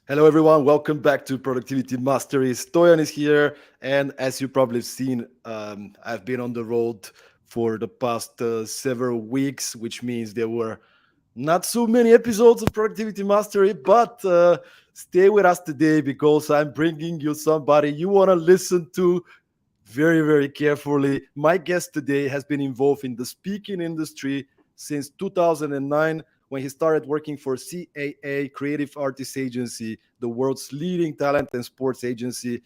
Hello, everyone. Welcome back to Productivity Mastery. Stoyan is here. And as you probably have seen, I've been on the road for the past several weeks, which means there were not so many episodes of Productivity Mastery. But stay with us today because I'm bringing you somebody you want to listen to very, very carefully. My guest today has been involved in the speaking industry since 2009 when he started working for CAA, Creative Artists Agency, the world's leading talent and sports agency.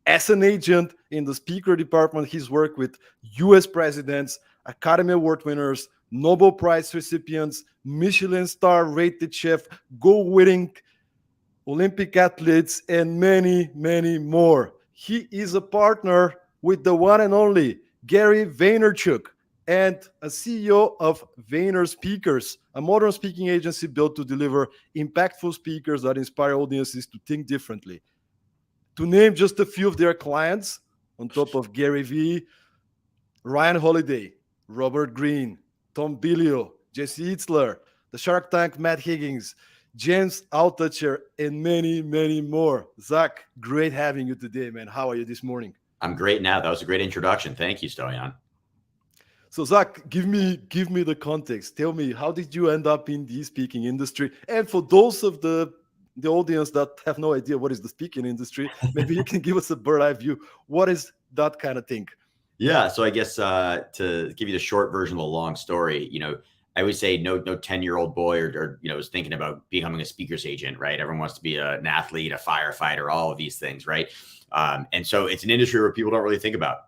As an agent in the speaker department, he's worked with US presidents, Academy Award winners, Nobel Prize recipients, Michelin star rated chef, gold winning Olympic athletes, and many, many more. He is a partner with the one and only Gary Vaynerchuk and a CEO of VaynerSpeakers, a modern speaking agency built to deliver impactful speakers that inspire audiences to think differently. To name just a few of their clients, on top of Gary Vee, Ryan Holiday, Robert Greene, Tom Billio, Jesse Itzler, the Shark Tank Matt Higgins, James Altucher, and many, many more. Zach, great having you today, man. How are you this morning? I'm great now. That was a great introduction. Thank you, Stoyan. So, Zach, give me the context. Tell me, how did you end up in the speaking industry? And for those of the audience that have no idea what is the speaking industry, maybe you can give us a bird eye view. What is that kind of thing? Yeah, so I guess to give you the short version of the long story, I always say no 10-year-old boy or is thinking about becoming a speaker's agent, right? Everyone wants to be an athlete, a firefighter, all of these things, right? And so it's an industry where people don't really think about,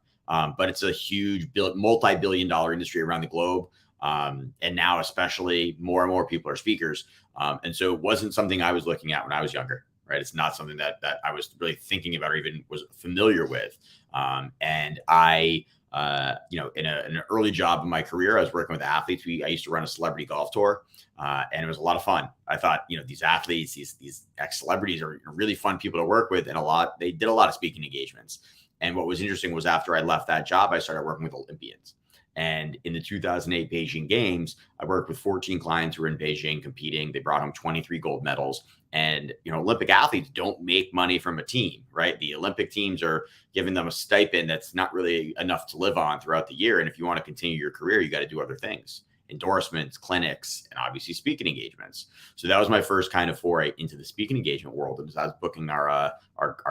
but it's a huge multi-billion-dollar industry around the globe. And now especially more and more people are speakers. And so it wasn't something I was looking at when I was younger, right? It's not something that I was really thinking about or even was familiar with. And I, in an early job in my career, I was working with athletes. I used to run a celebrity golf tour, and it was a lot of fun. I thought, these athletes, these ex-celebrities are really fun people to work with, and they did a lot of speaking engagements. And what was interesting was after I left that job, I started working with Olympians. And in the 2008 Beijing Games, I worked with 14 clients who were in Beijing competing. They brought home 23 gold medals. And, Olympic athletes don't make money from a team, right? The Olympic teams are giving them a stipend that's not really enough to live on throughout the year. And if you want to continue your career, you got to do other things, endorsements, clinics, and obviously speaking engagements. So that was my first kind of foray into the speaking engagement world. And as I was booking our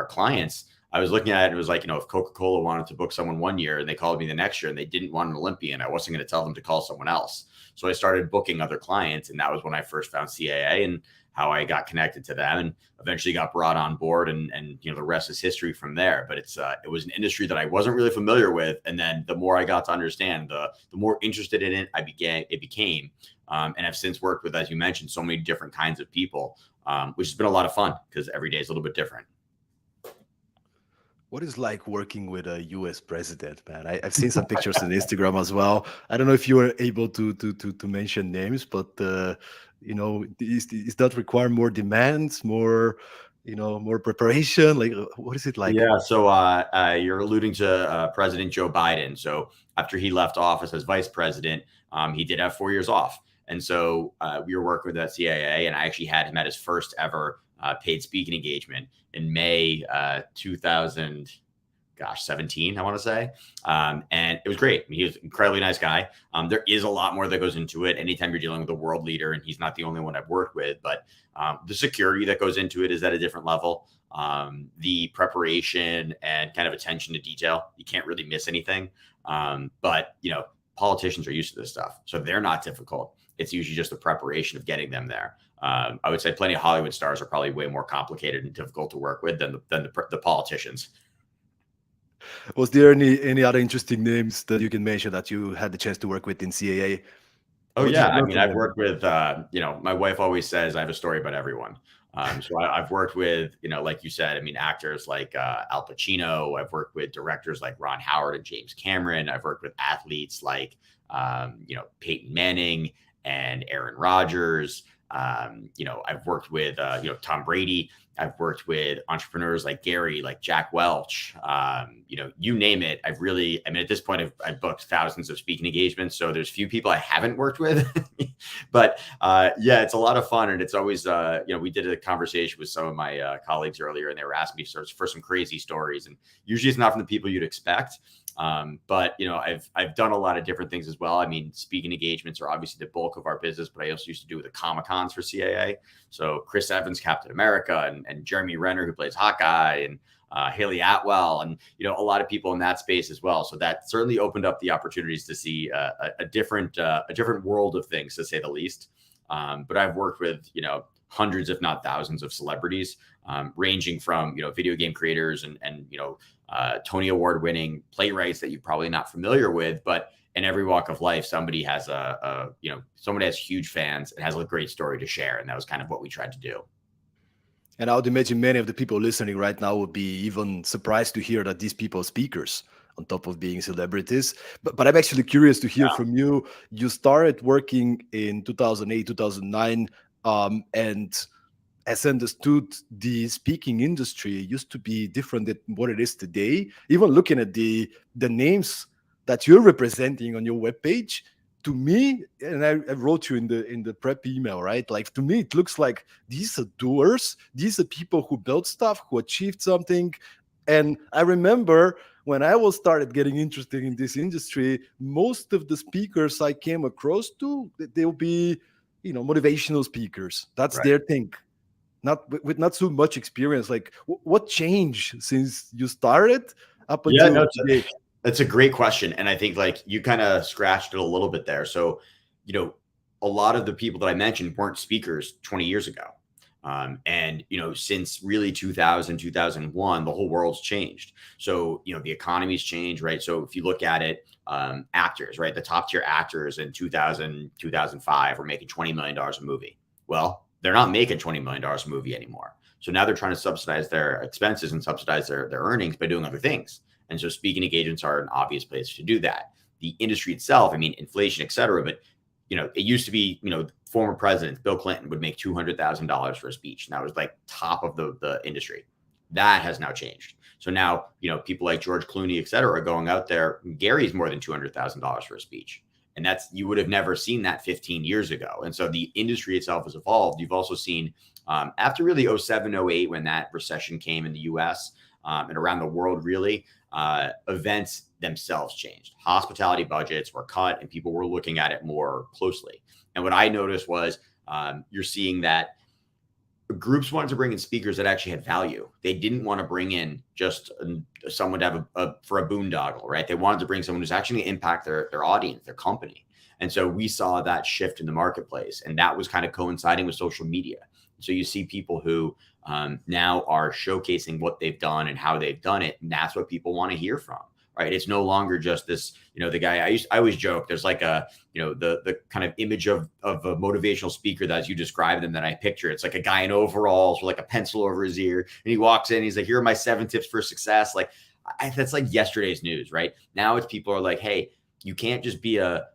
clients, I was looking at it and it was like, if Coca-Cola wanted to book someone one year and they called me the next year and they didn't want an Olympian, I wasn't going to tell them to call someone else. So I started booking other clients. And that was when I first found CAA and how I got connected to them and eventually got brought on board. And the rest is history from there. But it was an industry that I wasn't really familiar with. And then the more I got to understand, the more interested in it it became. And I've since worked with, as you mentioned, so many different kinds of people, which has been a lot of fun because every day is a little bit different. What is like working with a US president, man? I've seen some pictures on Instagram as well. I don't know if you were able to mention names, but is that require more demands, more more preparation? Like, what is it like? Yeah, so you're alluding to President Joe Biden. So after he left office as vice president, he did have 4 years off. And so we were working with that CAA, and I actually had him at his first ever paid speaking engagement in May 2017, I want to say. And it was great. I mean, he was an incredibly nice guy. There is a lot more that goes into it anytime you're dealing with a world leader, and he's not the only one I've worked with, but the security that goes into it is at a different level. The preparation and kind of attention to detail, you can't really miss anything. But politicians are used to this stuff, so they're not difficult. It's usually just the preparation of getting them there. I would say plenty of Hollywood stars are probably way more complicated and difficult to work with than the politicians. Was there any other interesting names that you can mention that you had the chance to work with in CAA? Oh Or just yeah, I learn mean, from I've them? worked with, my wife always says I have a story about everyone. So I've worked with, like you said, I mean, actors like Al Pacino. I've worked with directors like Ron Howard and James Cameron. I've worked with athletes like, Peyton Manning and Aaron Rodgers. I've worked with, Tom Brady. I've worked with entrepreneurs like Gary, like Jack Welch, you name it. At this point, I've booked thousands of speaking engagements. So there's few people I haven't worked with, but yeah, it's a lot of fun. And it's always, we did a conversation with some of my colleagues earlier, and they were asking me for some crazy stories. And usually it's not from the people you'd expect. But I've done a lot of different things as well. I mean, speaking engagements are obviously the bulk of our business, but I also used to do the Comic-Cons for CAA. So Chris Evans, Captain America, and Jeremy Renner, who plays Hawkeye, and Haley Atwell, and a lot of people in that space as well. So that certainly opened up the opportunities to see a different world of things, to say the least. But I've worked with hundreds, if not thousands, of celebrities, ranging from video game creators and Tony Award winning playwrights that you're probably not familiar with, but in every walk of life, somebody has somebody has huge fans and has a great story to share. And that was kind of what we tried to do. And I would imagine many of the people listening right now would be even surprised to hear that these people are speakers on top of being celebrities. But I'm actually curious to hear from you. You started working in 2008, 2009, and as understood, the speaking industry used to be different than what it is today. Even looking at the names that you're representing on your webpage, to me, and I wrote you in the prep email, right? Like, to me, it looks like these are doers. These are people who built stuff, who achieved something. And I remember when I was started getting interested in this industry, most of the speakers I came across to, they'll be, motivational speakers. That's their thing. With not so much experience. Like, what changed since you started up until today? That's a great question. And I think like you kind of scratched it a little bit there. So, a lot of the people that I mentioned weren't speakers 20 years ago. And since really 2000, 2001, the whole world's changed. So, the economy's changed, right? So if you look at it, actors, right? The top tier actors in 2000, 2005 were making $20 million a movie. Well, they're not making $20 million a movie anymore. So now they're trying to subsidize their expenses and subsidize their earnings by doing other things. And so speaking engagements are an obvious place to do that. The industry itself, I mean, inflation, et cetera, but it used to be, former presidents, Bill Clinton would make $200,000 for a speech. And that was like top of the industry. That has now changed. So now, people like George Clooney, et cetera, are going out there. Gary's more than $200,000 for a speech. And you would have never seen that 15 years ago. And so the industry itself has evolved. You've also seen after really 07, 08, when that recession came in the US and around the world, really, events themselves changed. Hospitality budgets were cut and people were looking at it more closely. And what I noticed was you're seeing that groups wanted to bring in speakers that actually had value. They didn't want to bring in just someone to have for a boondoggle, right? They wanted to bring someone who's actually going to impact their audience, their company. And so we saw that shift in the marketplace, and that was kind of coinciding with social media. So you see people who now are showcasing what they've done and how they've done it. And that's what people want to hear from, right? It's no longer just this, the guy I always joke, there's like the kind of image of a motivational speaker that as you describe them that I picture. It's like a guy in overalls with like a pencil over his ear. And he walks in, he's like, here are my 7 tips for success. Like that's like yesterday's news, right? Now it's people are like, hey, you can't just be a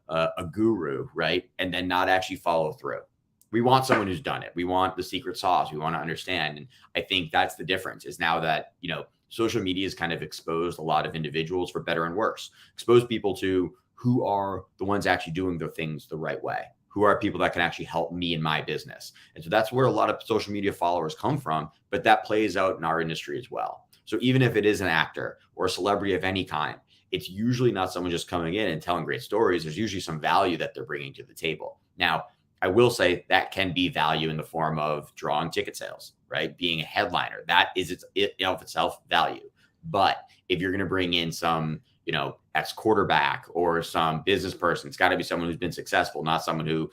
guru, right? And then not actually follow through. We want someone who's done it. We want the secret sauce. We want to understand. And I think that's the difference is now that, social media has kind of exposed a lot of individuals, for better and worse, exposed people to who are the ones actually doing the things the right way, who are people that can actually help me in my business. And so that's where a lot of social media followers come from, but that plays out in our industry as well. So even if it is an actor or a celebrity of any kind, it's usually not someone just coming in and telling great stories. There's usually some value that they're bringing to the table. Now, I will say that can be value in the form of drawing ticket sales, right? Being a headliner, that is it of itself value. But if you're going to bring in some, ex-quarterback or some business person, it's got to be someone who's been successful, not someone who,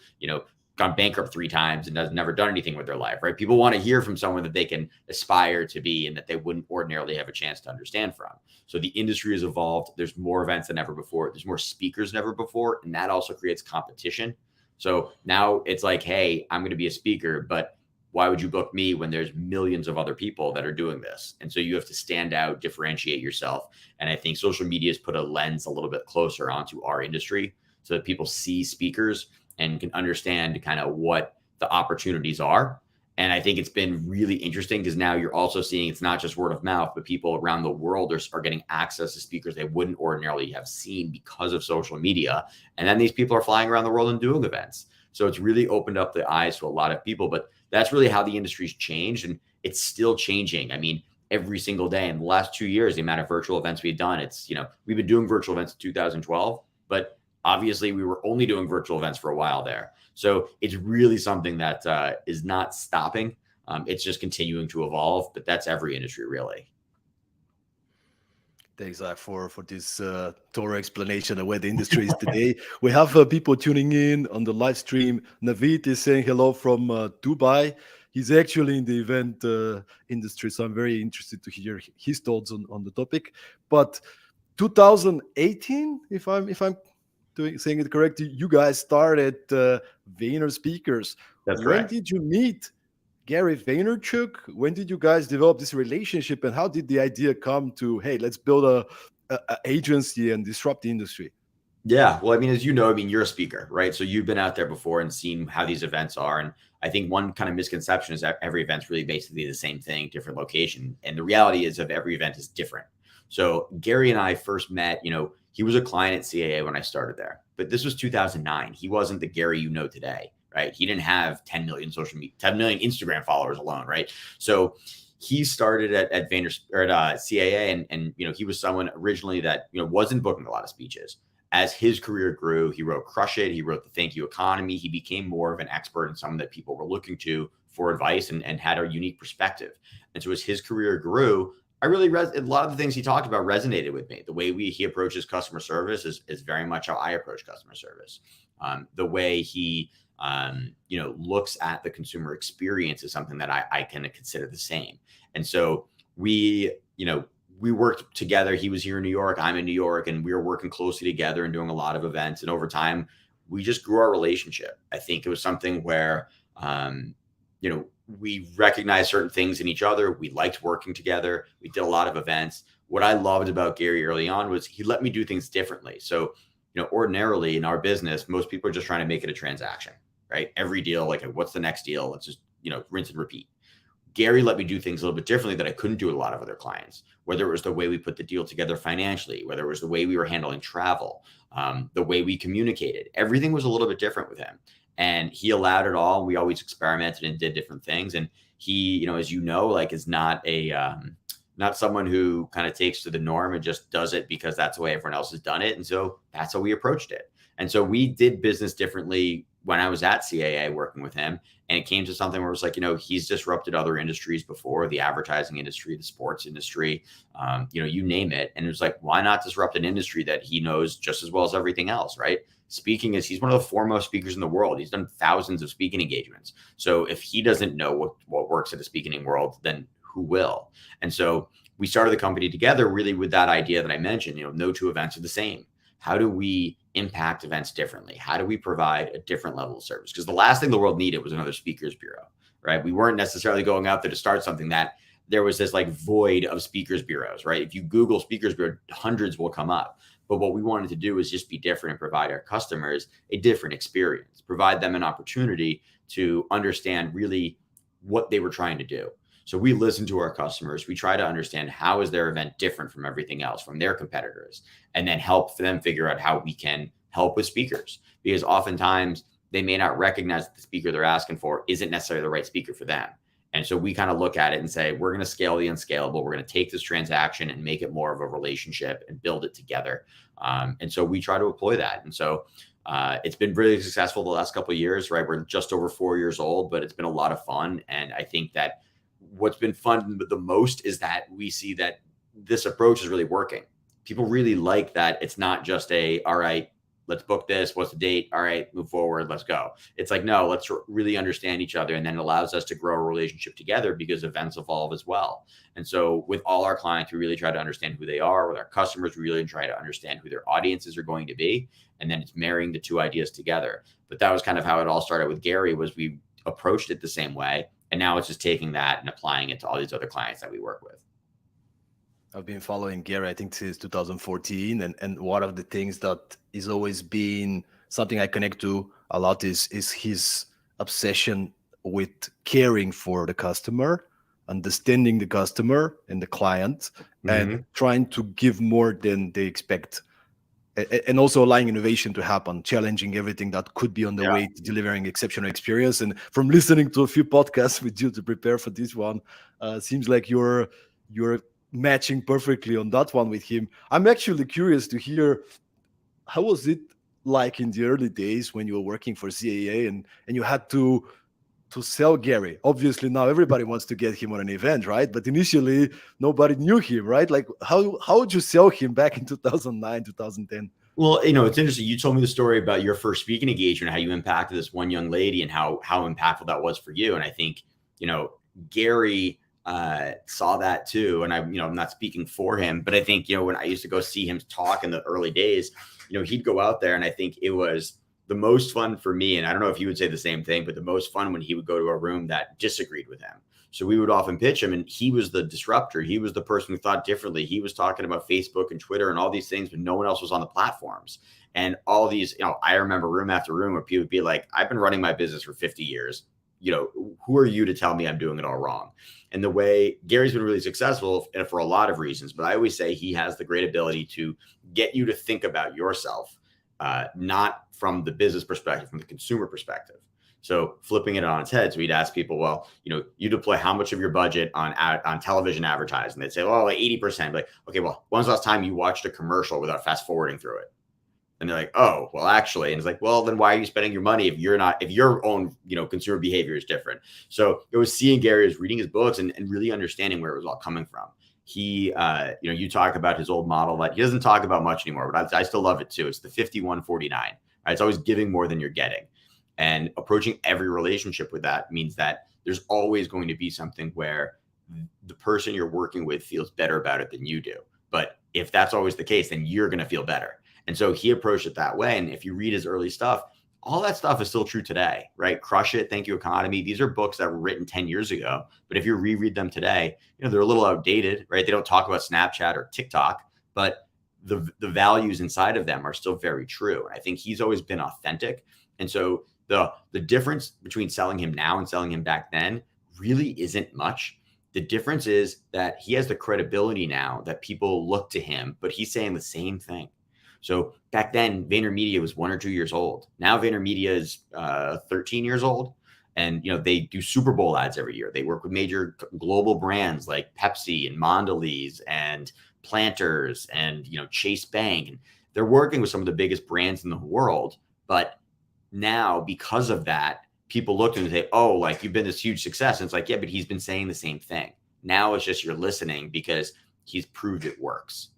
gone bankrupt 3 times and has never done anything with their life, right? People want to hear from someone that they can aspire to be and that they wouldn't ordinarily have a chance to understand from. So the industry has evolved. There's more events than ever before. There's more speakers than ever before. And that also creates competition. So now it's like, hey, I'm going to be a speaker, but why would you book me when there's millions of other people that are doing this? And so you have to stand out, differentiate yourself. And I think social media has put a lens a little bit closer onto our industry so that people see speakers and can understand kind of what the opportunities are. And I think it's been really interesting because now you're also seeing it's not just word of mouth, but people around the world are getting access to speakers they wouldn't ordinarily have seen because of social media. And then these people are flying around the world and doing events. So it's really opened up the eyes to a lot of people. But that's really how the industry's changed. And it's still changing. I mean, every single day in the last 2 years, the amount of virtual events we've done, it's, we've been doing virtual events in 2012, but obviously we were only doing virtual events for a while there. So it's really something that is not stopping. It's just continuing to evolve, but that's every industry really. Thanks, Zach, for this thorough explanation of where the industry is today. We have people tuning in on the live stream. Naveed is saying hello from Dubai. He's actually in the event industry, so I'm very interested to hear his thoughts on the topic. But 2018, if I'm saying it correct, you guys started VaynerSpeakers. That's When correct. did you meet Gary Vaynerchuk? When did you guys develop this relationship, and how did the idea come to, hey, let's build a agency and disrupt the industry? Yeah. Well, I mean, as you know, I mean, you're a speaker, right? So you've been out there before and seen how these events are. And I think one kind of misconception is that every event's really basically the same thing, different location. And the reality is of every event is different. So Gary and I first met, he was a client at CAA when I started there, but this was 2009. He wasn't the Gary you know today, right? He didn't have 10 million social media, 10 million Instagram followers alone, right? So he started at Vayner or at CAA, and he was someone originally that wasn't booking a lot of speeches. As his career grew, he wrote Crush It, he wrote The Thank You Economy. He became more of an expert and someone that people were looking to for advice and had a unique perspective. And so as his career grew, I really a lot of the things he talked about resonated with me. The way he approaches customer service is very much how I approach customer service. The way he looks at the consumer experience is something that I can consider the same. And so we worked together. He was here in New York, I'm in New York, and we were working closely together and doing a lot of events. And over time, we just grew our relationship. I think it was something where, we recognized certain things in each other. We liked working together. We did a lot of events. What I loved about Gary early on was he let me do things differently. So, ordinarily in our business, most people are just trying to make it a transaction, right? Every deal, like, what's the next deal? Let's just, rinse and repeat. Gary let me do things a little bit differently that I couldn't do with a lot of other clients, whether it was the way we put the deal together financially, whether it was the way we were handling travel, the way we communicated. Everything was a little bit different with him. And he allowed it all. We always experimented and did different things. And he, as like is not not someone who kind of takes to the norm and just does it because that's the way everyone else has done it. And so that's how we approached it. And so we did business differently when I was at CAA working with him. And it came to something where it was like, he's disrupted other industries before, the advertising industry, the sports industry, you name it. And it was like, why not disrupt an industry that he knows just as well as everything else, right? He's one of the foremost speakers in the world. He's done thousands of speaking engagements. So if he doesn't know what works in the speaking world, then who will? And so we started the company together really with that idea that I mentioned, no two events are the same. How do we impact events differently? How do we provide a different level of service? Because the last thing the world needed was another speakers bureau, right? We weren't necessarily going out there to start something that there was this like void of speakers bureaus, right? If you Google speakers bureau, hundreds will come up. But what we wanted to do is just be different and provide our customers a different experience, provide them an opportunity to understand really what they were trying to do. So we listen to our customers. We try to understand how is their event different from everything else, from their competitors, and then help them figure out how we can help with speakers. Because oftentimes they may not recognize that the speaker they're asking for isn't necessarily the right speaker for them. And so we kind of look at it and say, we're going to scale the unscalable. We're going to take this transaction and make it more of a relationship and build it together. And so we try to employ that. And so it's been really successful the last couple of years, right? We're just over 4 years old, but it's been a lot of fun. And I think that what's been fun the most is that we see that this approach is really working. People really like that. It's not just all right, let's book this. What's the date? All right, move forward. Let's go. It's like, no, let's really understand each other. And then it allows us to grow a relationship together because events evolve as well. And so with all our clients, we really try to understand who they are. With our customers, we really try to understand who their audiences are going to be. And then it's marrying the two ideas together. But that was kind of how it all started with Gary, was we approached it the same way. And now it's just taking that and applying it to all these other clients that we work with. I've been following Gary, I think, since 2014. And one of the things that is always been something I connect to a lot is his obsession with caring for the customer, understanding the customer and the client, and Hmm. trying to give more than they expect. And also allowing innovation to happen, challenging everything that could be on the way to delivering exceptional experience. And from listening to a few podcasts with you to prepare for this one, seems like you're matching perfectly on that one with him. I'm actually curious to hear, how was it like in the early days when you were working for CAA and you had to sell Gary? Obviously, now everybody wants to get him on an event, right? But initially, nobody knew him, right? Like, how would you sell him back in 2009, 2010? Well, it's interesting. You told me the story about your first speaking engagement, how you impacted this one young lady, and how impactful that was for you. And I think Gary saw that too. And I'm not speaking for him, but I think when I used to go see him talk in the early days, he'd go out there, and I think it was the most fun for me. And I don't know if you would say the same thing, but the most fun when he would go to a room that disagreed with him. So we would often pitch him, and he was the disruptor. He was the person who thought differently. He was talking about Facebook and Twitter and all these things, but no one else was on the platforms. And all these, I remember room after room where people would be like, I've been running my business for 50 years. Who are you to tell me I'm doing it all wrong? And the way Gary's been really successful for a lot of reasons, but I always say he has the great ability to get you to think about yourself, not from the business perspective, from the consumer perspective. So flipping it on its head, so we'd ask people, well, you deploy how much of your budget on television advertising? They'd say, well, like 80%. Like, okay, well, when's the last time you watched a commercial without fast forwarding through it? And they're like, oh, well, actually. And it's like, well, then why are you spending your money if your own, consumer behavior is different? So it was seeing Gary was reading his books and really understanding where it was all coming from. He, you talk about his old model that he doesn't talk about much anymore, but I still love it too. It's the 51-49. Right? It's always giving more than you're getting. And approaching every relationship with that means that there's always going to be something where the person you're working with feels better about it than you do. But if that's always the case, then you're going to feel better. And so he approached it that way. And if you read his early stuff, all that stuff is still true today, right? Crush It, Thank You Economy. These are books that were written 10 years ago. But if you reread them today, they're a little outdated, right? They don't talk about Snapchat or TikTok, but the values inside of them are still very true. And I think he's always been authentic. And so the difference between selling him now and selling him back then really isn't much. The difference is that he has the credibility now that people look to him, but he's saying the same thing. So back then, VaynerMedia was 1 or 2 years old. Now VaynerMedia is 13 years old. And, they do Super Bowl ads every year. They work with major global brands like Pepsi and Mondelez and Planters and, Chase Bank. And they're working with some of the biggest brands in the world. But now, because of that, people look at him and say, oh, like you've been this huge success. And it's like, yeah, but he's been saying the same thing. Now it's just you're listening because he's proved it works.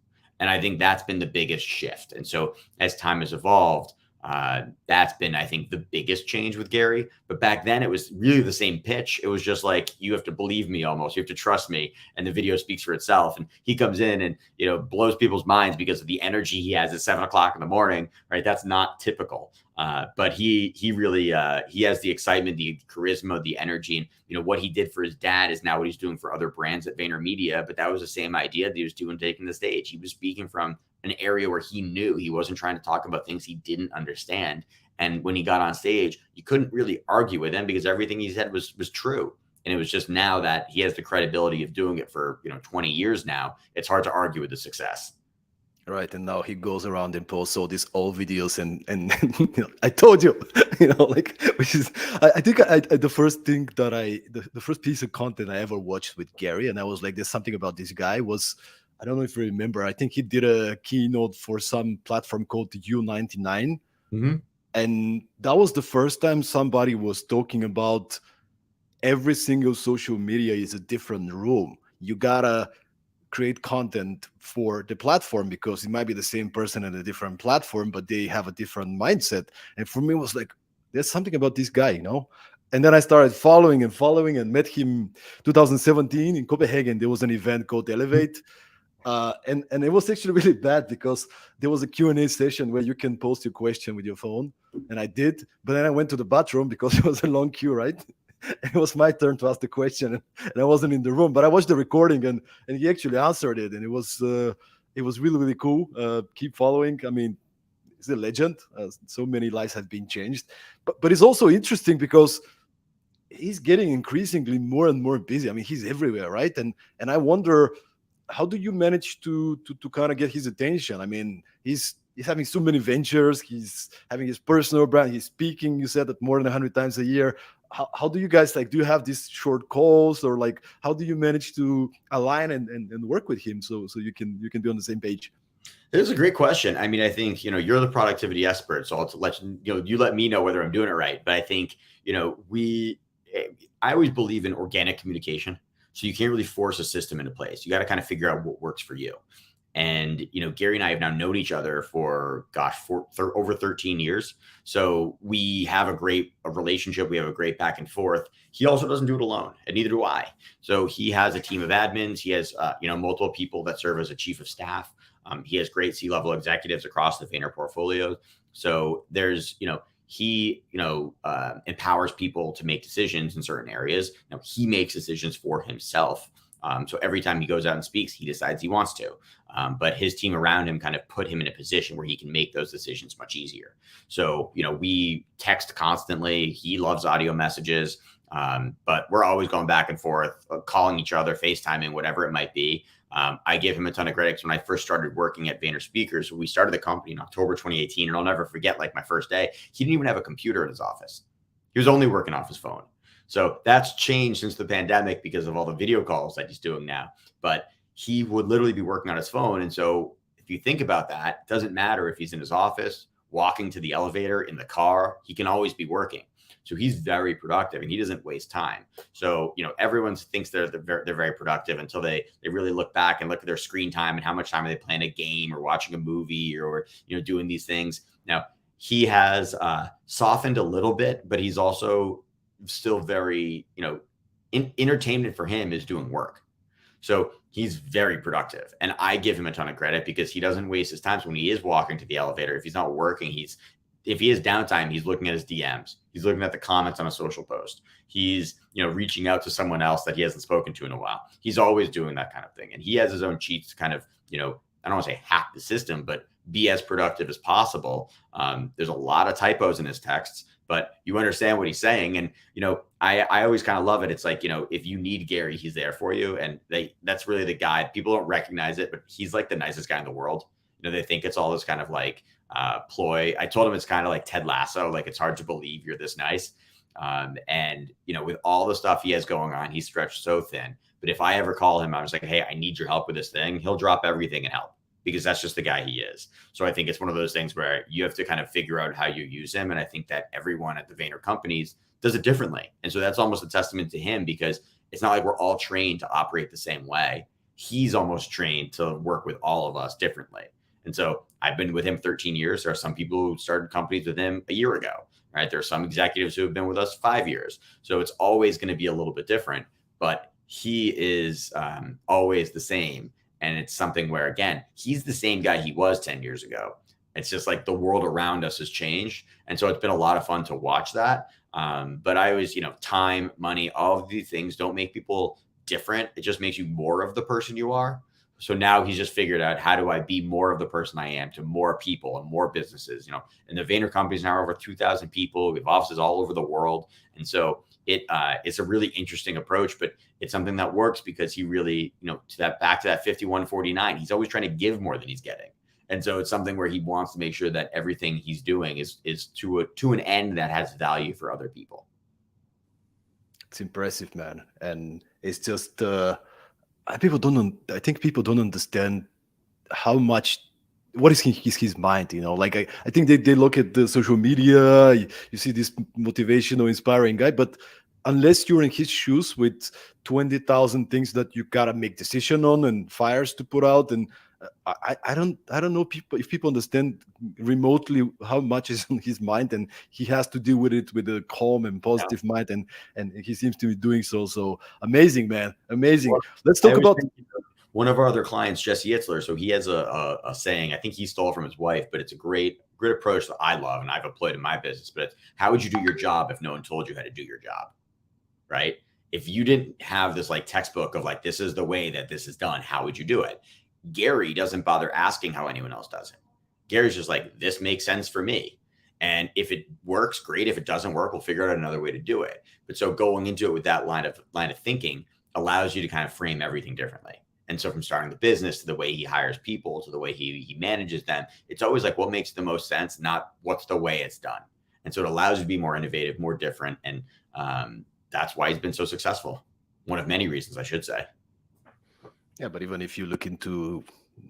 And I think that's been the biggest shift. And so as time has evolved, that's been, I think, the biggest change with Gary. But back then, it was really the same pitch. It was just like, you have to believe me almost. You have to trust me. And the video speaks for itself. And he comes in and, blows people's minds because of the energy he has at 7 o'clock in the morning, right? That's not typical. But he really, he has the excitement, the charisma, the energy. And, what he did for his dad is now what he's doing for other brands at VaynerMedia. But that was the same idea that he was doing, taking the stage. He was speaking from an area where he knew. He wasn't trying to talk about things he didn't understand. And when he got on stage, you couldn't really argue with him because everything he said was true. And it was just now that he has the credibility of doing it for 20 years now, it's hard to argue with the success. Right, and now he goes around and posts all these old videos, and I told you, like, which is, I think the first thing that the first piece of content I ever watched with Gary, and I was like, there's something about this guy, was, I don't know if you remember, I think he did a keynote for some platform called U99, Mm-hmm. and that was the first time somebody was talking about every single social media is a different room. You gotta create content for the platform because it might be the same person in a different platform, but they have a different mindset. And for me, it was like, there's something about this guy, And then I started following and met him 2017 in Copenhagen. There was an event called Elevate. And it was actually really bad because there was a Q&A session where you can post your question with your phone. And I did, but then I went to the bathroom because it was a long queue, right? It was my turn to ask the question, and I wasn't in the room, but I watched the recording, and he actually answered it, and it was really, really cool. Keep following. I mean, he's a legend. So many lives have been changed, but it's also interesting because he's getting increasingly more and more busy. I mean, he's everywhere, right? And I wonder, how do you manage to kind of get his attention? I mean, he's having so many ventures. He's having his personal brand. He's speaking. You said that more than 100 times a year. How do you guys like? Do you have these short calls, or like how do you manage to align and work with him so you can be on the same page? This is a great question. I mean, I think, you're the productivity expert, so I'll let you let me know whether I'm doing it right. But I think, I always believe in organic communication. So you can't really force a system into place. You got to kind of figure out what works for you. And, Gary and I have now known each other for, gosh, over 13 years. So we have a relationship. We have a great back and forth. He also doesn't do it alone, and neither do I. So he has a team of admins. He has, multiple people that serve as a chief of staff. He has great C-level executives across the Vayner portfolio. So there's, he, empowers people to make decisions in certain areas. Now he makes decisions for himself. So every time he goes out and speaks, he decides he wants to. But his team around him kind of put him in a position where he can make those decisions much easier. So, we text constantly. He loves audio messages, but we're always going back and forth, calling each other, FaceTiming, whatever it might be. I give him a ton of credit because when I first started working at VaynerSpeakers, we started the company in October 2018, and I'll never forget, like, my first day, he didn't even have a computer in his office. He was only working off his phone. So that's changed since the pandemic because of all the video calls that he's doing now. But he would literally be working on his phone. And so if you think about that, it doesn't matter if he's in his office, walking to the elevator, in the car, he can always be working. So he's very productive and he doesn't waste time. So, everyone thinks they're very productive until they really look back and look at their screen time and how much time are they playing a game or watching a movie or, doing these things. Now, he has softened a little bit, but he's also still very, entertainment for him is doing work. So he's very productive, and I give him a ton of credit because he doesn't waste his time. So when he is walking to the elevator, if he's not working, if he has downtime, he's looking at his DMs. He's looking at the comments on a social post. He's, reaching out to someone else that he hasn't spoken to in a while. He's always doing that kind of thing. And he has his own cheats to kind of, I don't want to say hack the system, but be as productive as possible. There's a lot of typos in his texts, but you understand what he's saying. And, I always kind of love it. It's like, if you need Gary, he's there for you. And that's really the guy. People don't recognize it, but he's like the nicest guy in the world. They think it's all this kind of like ploy. I told him it's kind of like Ted Lasso. Like, it's hard to believe you're this nice. And, with all the stuff he has going on, he's stretched so thin. But if I ever call him, I was like, hey, I need your help with this thing. He'll drop everything and help, because that's just the guy he is. So I think it's one of those things where you have to kind of figure out how you use him. And I think that everyone at the Vayner companies does it differently. And so that's almost a testament to him, because it's not like we're all trained to operate the same way. He's almost trained to work with all of us differently. And so I've been with him 13 years. There are some people who started companies with him a year ago, right? There are some executives who have been with us 5 years. So it's always going to be a little bit different, but he is always the same. And it's something where, again, he's the same guy he was 10 years ago. It's just like the world around us has changed. And so it's been a lot of fun to watch that. But I always, time, money, all of these things don't make people different. It just makes you more of the person you are. So now he's just figured out, how do I be more of the person I am to more people and more businesses, and the Vayner companies now are over 2,000 people. We have offices all over the world. And so it's a really interesting approach, but it's something that works because he really, back to that 51-49, he's always trying to give more than he's getting. And so it's something where he wants to make sure that everything he's doing is to an end that has value for other people. It's impressive, man. And it's just, I think people don't understand how much, what is his mind, like I think they look at the social media, you see this motivational, inspiring guy, but unless you're in his shoes with 20,000 things that you gotta make decision on and fires to put out, and I don't know if people understand remotely how much is on his mind, and he has to deal with it with a calm and positive mind, and he seems to be doing so. So amazing, man, amazing. Well, let's talk about one of our other clients, Jesse Itzler. So he has a saying, I think he stole from his wife, but it's a great approach that I love and I've employed in my business. But it's, how would you do your job if no one told you how to do your job? Right? If you didn't have this like textbook of like, this is the way that this is done, how would you do it? Gary doesn't bother asking how anyone else does it, Gary's just like, this makes sense for me. And if it works, great. If it doesn't work, we'll figure out another way to do it. But so going into it with that line of thinking allows you to kind of frame everything differently. And so from starting the business to the way he hires people to the way he manages them, it's always like what makes the most sense, not what's the way it's done. And so it allows you to be more innovative, more different. And that's why he's been so successful. One of many reasons, I should say. Yeah, but even if you look into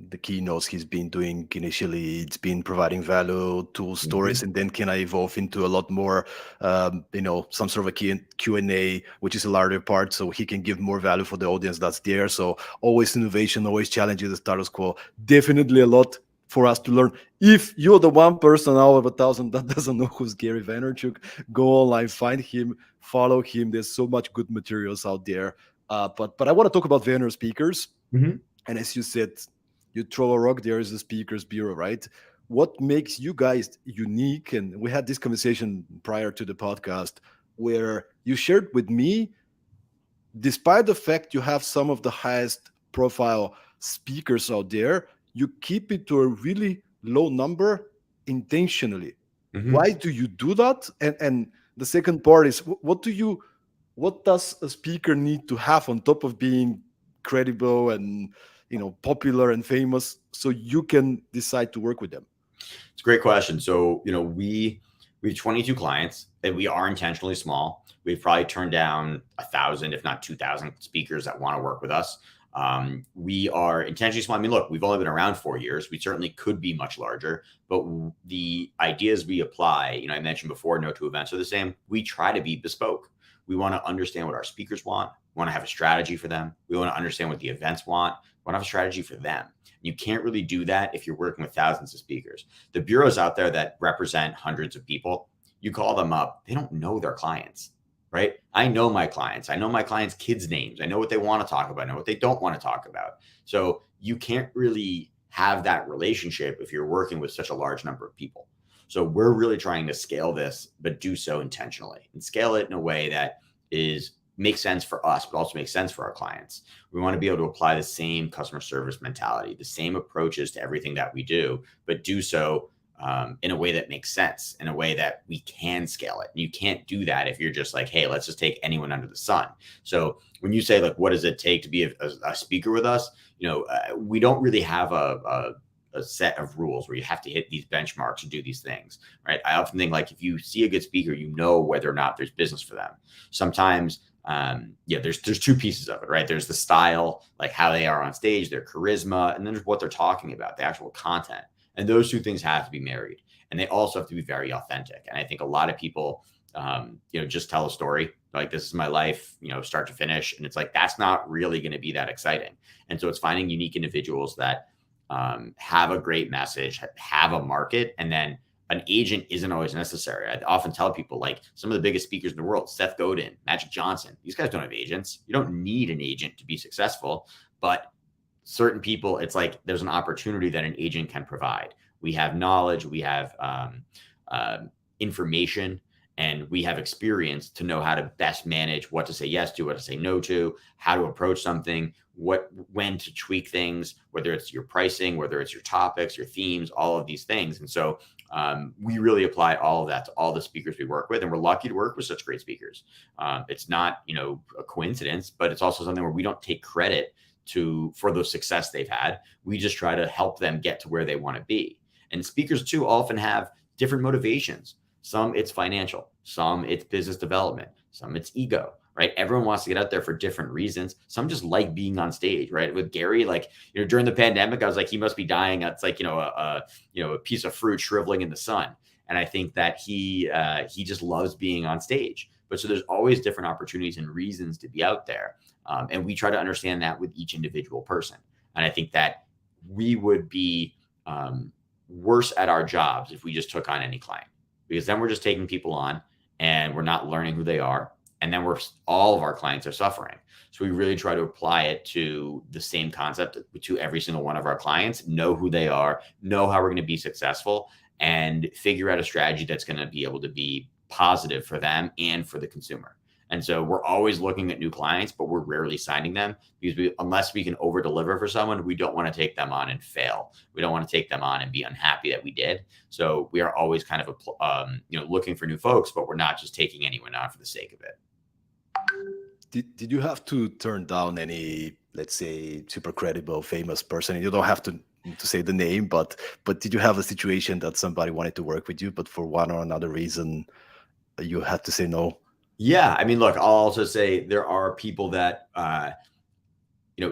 the keynotes he's been doing initially, it's been providing value, tools, stories, and then can I evolve into a lot more, some sort of a Q&A, which is a larger part, so he can give more value for the audience that's there. So always innovation, always challenging the status quo. Definitely a lot for us to learn. If you're the one person out of 1,000 that doesn't know who's Gary Vaynerchuk, go online, find him, follow him. There's so much good materials out there. But I want to talk about VaynerSpeakers. And as you said, you throw a rock, there is a speakers bureau, right? What makes you guys unique? And we had this conversation prior to the podcast where you shared with me, despite the fact you have some of the highest profile speakers out there, you keep it to a really low number intentionally. Why do you do that? And the second part is, what does a speaker need to have on top of being credible and popular and famous so you can decide to work with them? It's a great question. So we have 22 clients and we are intentionally small. We've probably turned down 1,000 if not 2,000 speakers that want to work with us. We are intentionally small. I mean, look, we've only been around 4 years. We certainly could be much larger, but the ideas we apply, I mentioned before, no two events are the same. We try to be bespoke. We want to understand what our speakers want. We want to have a strategy for them. We want to understand what the events want. We want to have a strategy for them. You can't really do that if you're working with thousands of speakers. The bureaus out there that represent hundreds of people, you call them up, they don't know their clients, right? I know my clients. I know my clients' kids' names. I know what they want to talk about. I know what they don't want to talk about. So you can't really have that relationship if you're working with such a large number of people. So we're really trying to scale this, but do so intentionally and scale it in a way that makes sense for us, but also makes sense for our clients. We want to be able to apply the same customer service mentality, the same approaches to everything that we do, but do so in a way that makes sense, in a way that we can scale it. And you can't do that if you're just like, hey, let's just take anyone under the sun. So when you say, like, what does it take to be a speaker with us? We don't really have a set of rules where you have to hit these benchmarks and do these things, right? I often think, like, if you see a good speaker, whether or not there's business for them. Sometimes, there's two pieces of it, right? There's the style, like how they are on stage, their charisma, and then there's what they're talking about, the actual content. And those two things have to be married, and they also have to be very authentic. And I think a lot of people, just tell a story like, this is my life, start to finish. And it's like, that's not really going to be that exciting. And so it's finding unique individuals that have a great message, have a market, and then an agent isn't always necessary. I often tell people, like, some of the biggest speakers in the world, Seth Godin, Magic Johnson, these guys don't have agents. You don't need an agent to be successful, but certain people, it's like there's an opportunity that an agent can provide. We have knowledge, we have information, and we have experience to know how to best manage what to say yes to, what to say no to, how to approach something, when to tweak things, whether it's your pricing, whether it's your topics, your themes, all of these things. And so we really apply all of that to all the speakers we work with, and we're lucky to work with such great speakers. It's not, a coincidence, but it's also something where we don't take credit for the success they've had. We just try to help them get to where they want to be. And speakers too often have different motivations. Some it's financial, some it's business development, some it's ego, right? Everyone wants to get out there for different reasons. Some just like being on stage, right? With Gary, like, during the pandemic, I was like, he must be dying. It's like, a piece of fruit shriveling in the sun. And I think that he just loves being on stage. But so there's always different opportunities and reasons to be out there. And we try to understand that with each individual person. And I think that we would be worse at our jobs if we just took on any client, because then we're just taking people on and we're not learning who they are. And then all of our clients are suffering. So we really try to apply it to the same concept to every single one of our clients, know who they are, know how we're going to be successful, and figure out a strategy that's going to be able to be positive for them and for the consumer. And so we're always looking at new clients, but we're rarely signing them because unless we can over deliver for someone, we don't want to take them on and fail. We don't want to take them on and be unhappy that we did. So we are always kind of looking for new folks, but we're not just taking anyone on for the sake of it. Did you have to turn down any, let's say, super credible, famous person? You don't have to say the name, but did you have a situation that somebody wanted to work with you, but for one or another reason you had to say no? Yeah, I mean, look, I'll also say there are people that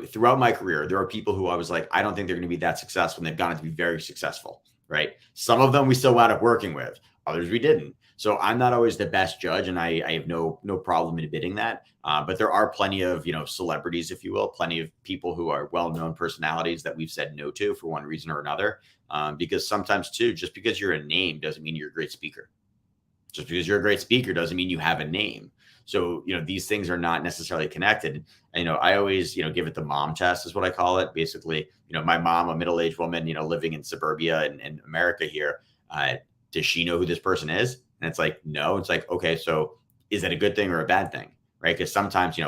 throughout my career, there are people who I was like, I don't think they're going to be that successful, and they've gone on to be very successful, right? Some of them we still wound up working with, others we didn't. So I'm not always the best judge, and I have no problem in admitting that. But there are plenty of celebrities, if you will, plenty of people who are well-known personalities that we've said no to for one reason or another. Because sometimes too, just because you're a name doesn't mean you're a great speaker. Just because you're a great speaker doesn't mean you have a name. So, these things are not necessarily connected. And, I always, give it the mom test is what I call it. Basically, my mom, a middle-aged woman, living in suburbia in America here, does she know who this person is? And it's like, no. It's like, okay, so is that a good thing or a bad thing? Right? Because sometimes,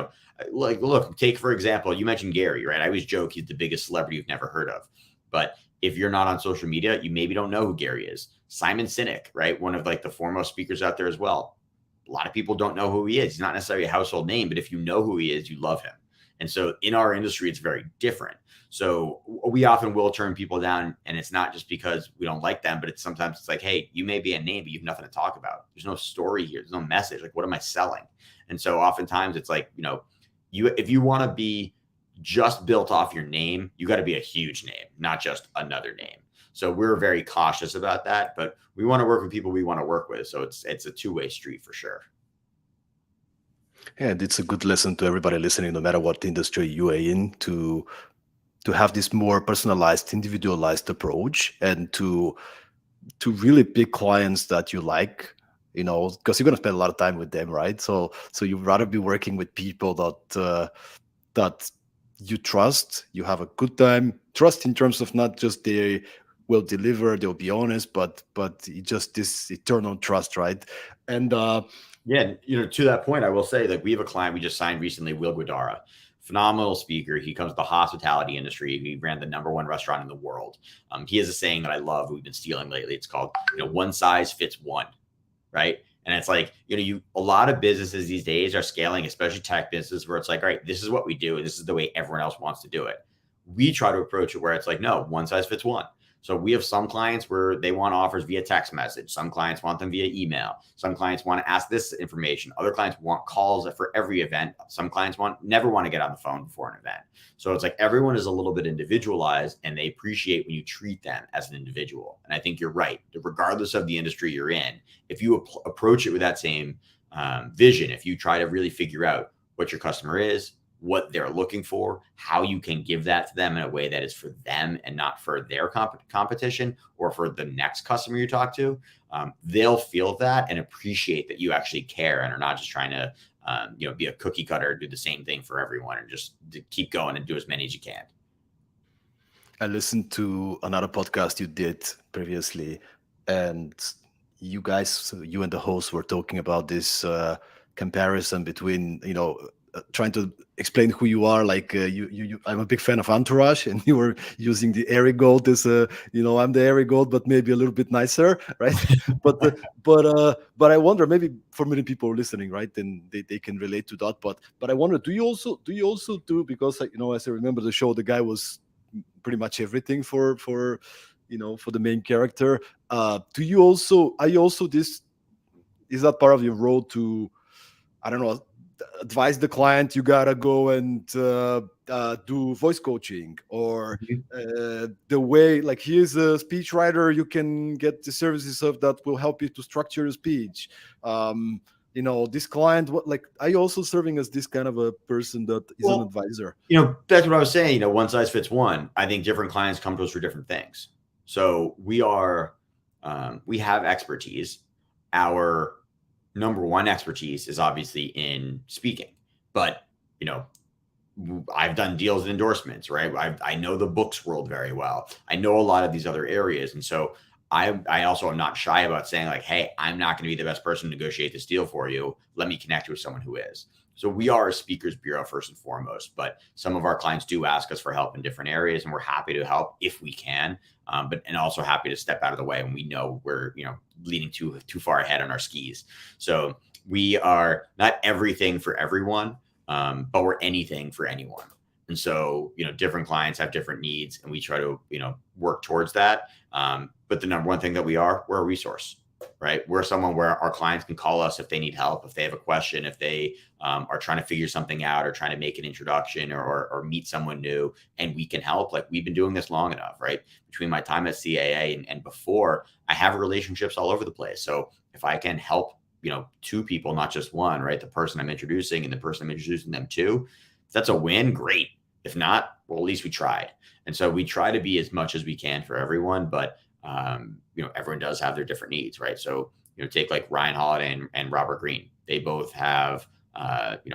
like, look, take, for example, you mentioned Gary, right? I always joke he's the biggest celebrity you've never heard of. But if you're not on social media, you maybe don't know who Gary is. Simon Sinek, right? One of like the foremost speakers out there as well. A lot of people don't know who he is. He's not necessarily a household name, but if you know who he is, you love him. And so in our industry, it's very different. So we often will turn people down, and it's not just because we don't like them, but sometimes it's like, hey, you may be a name, but you have nothing to talk about. There's no story here. There's no message. Like, what am I selling? And so oftentimes it's like, if you want to be just built off your name, you got to be a huge name, not just another name. So we're very cautious about that, but we want to work with people we want to work with. So it's a two-way street for sure. And it's a good lesson to everybody listening, no matter what industry you are in, to have this more personalized, individualized approach, and to really pick clients that you like, because you're going to spend a lot of time with them, right? So you'd rather be working with people that you trust, you have a good time, trust in terms of not just they will deliver, they'll be honest, but just this eternal trust, right? And yeah, to that point, I will say, like, we have a client we just signed recently, Will Guidara, phenomenal speaker. He comes to the hospitality industry. He ran the #1 restaurant in the world. He has a saying that I love, we've been stealing lately. It's called, one size fits one, right? And it's like, a lot of businesses these days are scaling, especially tech businesses, where it's like, all right, this is what we do, and this is the way everyone else wants to do it. We try to approach it where it's like, no, one size fits one. So we have some clients where they want offers via text message. Some clients want them via email. Some clients want to ask this information. Other clients want calls for every event. Some clients never want to get on the phone before an event. So it's like everyone is a little bit individualized, and they appreciate when you treat them as an individual. And I think you're right. Regardless of the industry you're in, if you approach it with that same vision, if you try to really figure out what your customer is, what they're looking for, how you can give that to them in a way that is for them and not for their competition or for the next customer you talk to, they'll feel that and appreciate that you actually care and are not just trying to, be a cookie cutter, do the same thing for everyone, and just keep going and do as many as you can. I listened to another podcast you did previously, and you guys, you and the host, were talking about this comparison between, trying to explain who you are. Like I'm a big fan of Entourage, and you were using the Airy Gold as I'm the Airy Gold, but maybe a little bit nicer, right? but I wonder, maybe for many people listening, right, then they can relate to that. But I wonder, do you also do, because as I remember the show, the guy was pretty much everything for the main character. Do you also, are you also this, is that part of your role to, I don't know, advise the client you gotta go and do voice coaching, or the way, like, here's a speech writer, you can get the services of that will help you to structure your speech. This client, what, like, are you also serving as this kind of a person that is an advisor? That's what I was saying. One size fits one. I think different clients come to us for different things. So we have expertise. Our #1 expertise is obviously in speaking, but I've done deals and endorsements, right? I know the books world very well. I know a lot of these other areas. And so I also am not shy about saying like, hey, I'm not going to be the best person to negotiate this deal for you. Let me connect you with someone who is. So we are a speakers bureau first and foremost, but some of our clients do ask us for help in different areas, and we're happy to help if we can. And also happy to step out of the way when we know we're leaning too far ahead on our skis. So we are not everything for everyone, but we're anything for anyone. And so, different clients have different needs, and we try to, work towards that. But the number one thing that we're a resource, right? We're someone where our clients can call us if they need help, if they have a question, if they are trying to figure something out or trying to make an introduction or meet someone new, and we can help. Like, we've been doing this long enough, right? Between my time at CAA and before, I have relationships all over the place. So if I can help, two people, not just one, right? The person I'm introducing and the person I'm introducing them to, if that's a win, great. If not, well, at least we tried. And so we try to be as much as we can for everyone, but everyone does have their different needs, right? So, take like Ryan Holiday and Robert Greene. They both have,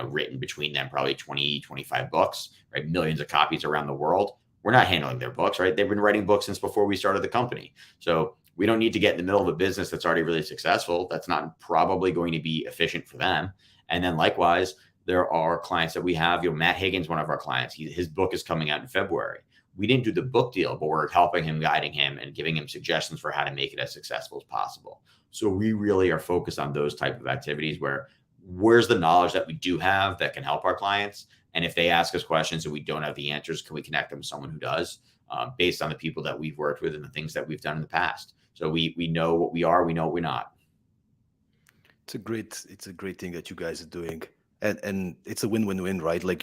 written between them probably 20, 25 books, right? Millions of copies around the world. We're not handling their books, right? They've been writing books since before we started the company. So we don't need to get in the middle of a business that's already really successful. That's not probably going to be efficient for them. And then likewise, there are clients that we have, Matt Higgins, one of our clients, his book is coming out in February. We didn't do the book deal, but we're helping him, guiding him, and giving him suggestions for how to make it as successful as possible. So we really are focused on those type of activities where's the knowledge that we do have that can help our clients. And if they ask us questions and we don't have the answers, can we connect them with someone who does, based on the people that we've worked with and the things that we've done in the past. So we know what we are, we know what we're not. It's a great thing that you guys are doing. And it's a win-win-win, right? Like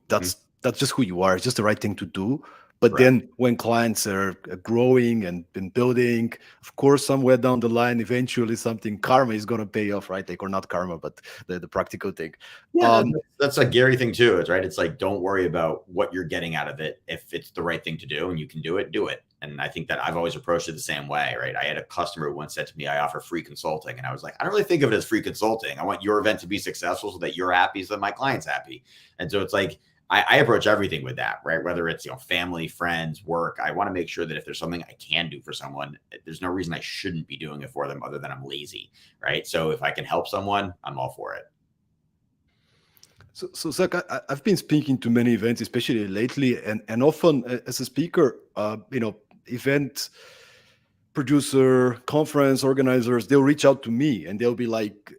that's just who you are. It's just the right thing to do. But Correct. then when clients are growing and been building, of course, somewhere down the line, eventually something karma is going to pay off, right? Like, or not karma, but the practical thing. Yeah, that's a Gary thing too. It's right. It's like, don't worry about what you're getting out of it. If it's the right thing to do and you can do it, do it. And I think that I've always approached it the same way, right? I had a customer who once said to me, I offer free consulting. And I was like, I don't really think of it as free consulting. I want your event to be successful so that you're happy, so that my client's happy. And so it's like, I approach everything with that, right? Whether it's, family, friends, work, I want to make sure that if there's something I can do for someone, there's no reason I shouldn't be doing it for them other than I'm lazy, right? So if I can help someone, I'm all for it. So Zach, I've been speaking to many events, especially lately, and often as a speaker, event producer, conference organizers, they'll reach out to me and they'll be like,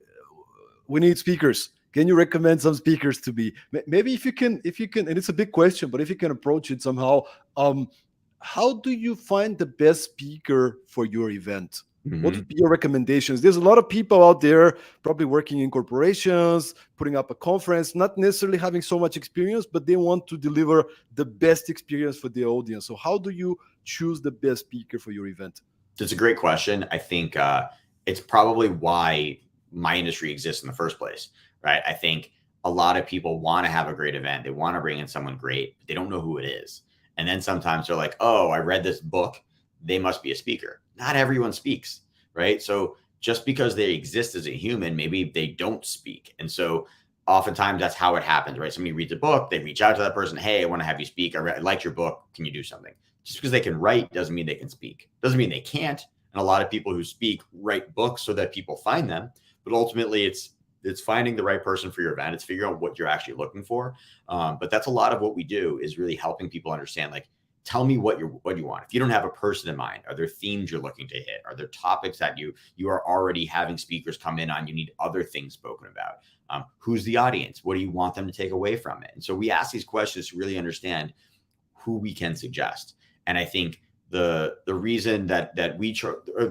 we need speakers. Can you recommend some speakers to me? Maybe if you can, and it's a big question, but if you can approach it somehow, how do you find the best speaker for your event? What would be your recommendations? There's a lot of people out there probably working in corporations, putting up a conference, not necessarily having so much experience, but they want to deliver the best experience for the audience. So how do you choose the best speaker for your event? That's a great question. I think it's probably why my industry exists in the first place, right? I think a lot of people want to have a great event. They want to bring in someone great, but they don't know who it is. And then sometimes they're like, oh, I read this book. They must be a speaker. Not everyone speaks, right? So just because they exist as a human, maybe they don't speak. And so oftentimes that's how it happens, right? Somebody reads a book, they reach out to that person. Hey, I want to have you speak. I liked your book. Can you do something? Just because they can write doesn't mean they can speak. Doesn't mean they can't. And a lot of people who speak write books so that people find them. But ultimately, it's finding the right person for your event. It's figuring out what you're actually looking for. But that's a lot of what we do, is really helping people understand, like, tell me what you want. If you don't have a person in mind, are there themes you're looking to hit? Are there topics that you are already having speakers come in on? You need other things spoken about. Who's the audience? What do you want them to take away from it? And so we ask these questions to really understand who we can suggest. And I think the reason that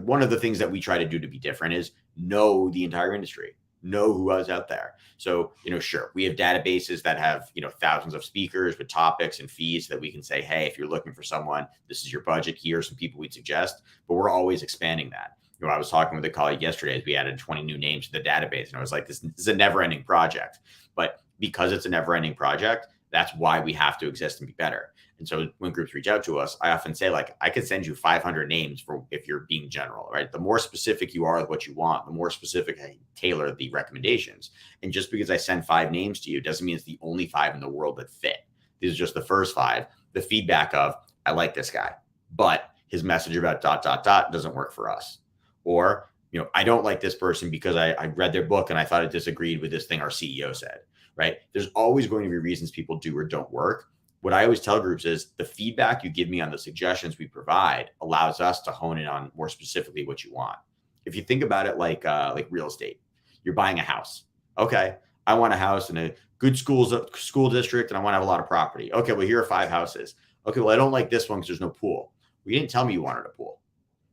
one of the things that we try to do to be different is know the entire industry, know who is out there. So, sure, we have databases that have, thousands of speakers with topics and fees that we can say, hey, if you're looking for someone, this is your budget. Here are some people we'd suggest, but we're always expanding that. I was talking with a colleague yesterday as we added 20 new names to the database, and I was like, this is a never ending project, but because it's a never ending project, that's why we have to exist and be better. And so when groups reach out to us, I often say, like, I could send you 500 names for if you're being general, right? The more specific you are with what you want, the more specific I tailor the recommendations. And just because I send 5 names to you doesn't mean it's the only 5 in the world that fit. These are just the first 5. The feedback of, I like this guy, but his message about dot, dot, dot doesn't work for us. Or, I don't like this person because I read their book and I thought it disagreed with this thing our CEO said, right? There's always going to be reasons people do or don't work. What I always tell groups is the feedback you give me on the suggestions we provide allows us to hone in on more specifically what you want. If you think about it like real estate, you're buying a house. Okay, I want a house in a good school district and I want to have a lot of property. Okay, well, here are 5 houses. Okay, well, I don't like this one because there's no pool. Well, you didn't tell me you wanted a pool.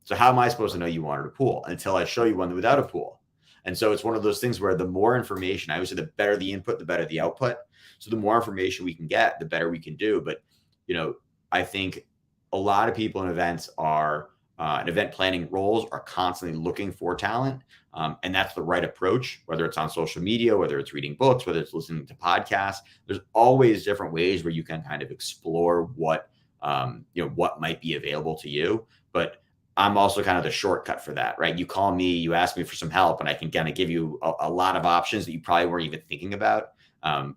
So how am I supposed to know you wanted a pool until I show you one without a pool? And so it's one of those things where the more information, I always say the better the input, the better the output. So the more information we can get, the better we can do. But, I think a lot of people in events are in event planning roles are constantly looking for talent. And that's the right approach, whether it's on social media, whether it's reading books, whether it's listening to podcasts. There's always different ways where you can kind of explore what might be available to you. But I'm also kind of the shortcut for that, right? You call me, you ask me for some help, and I can kind of give you a lot of options that you probably weren't even thinking about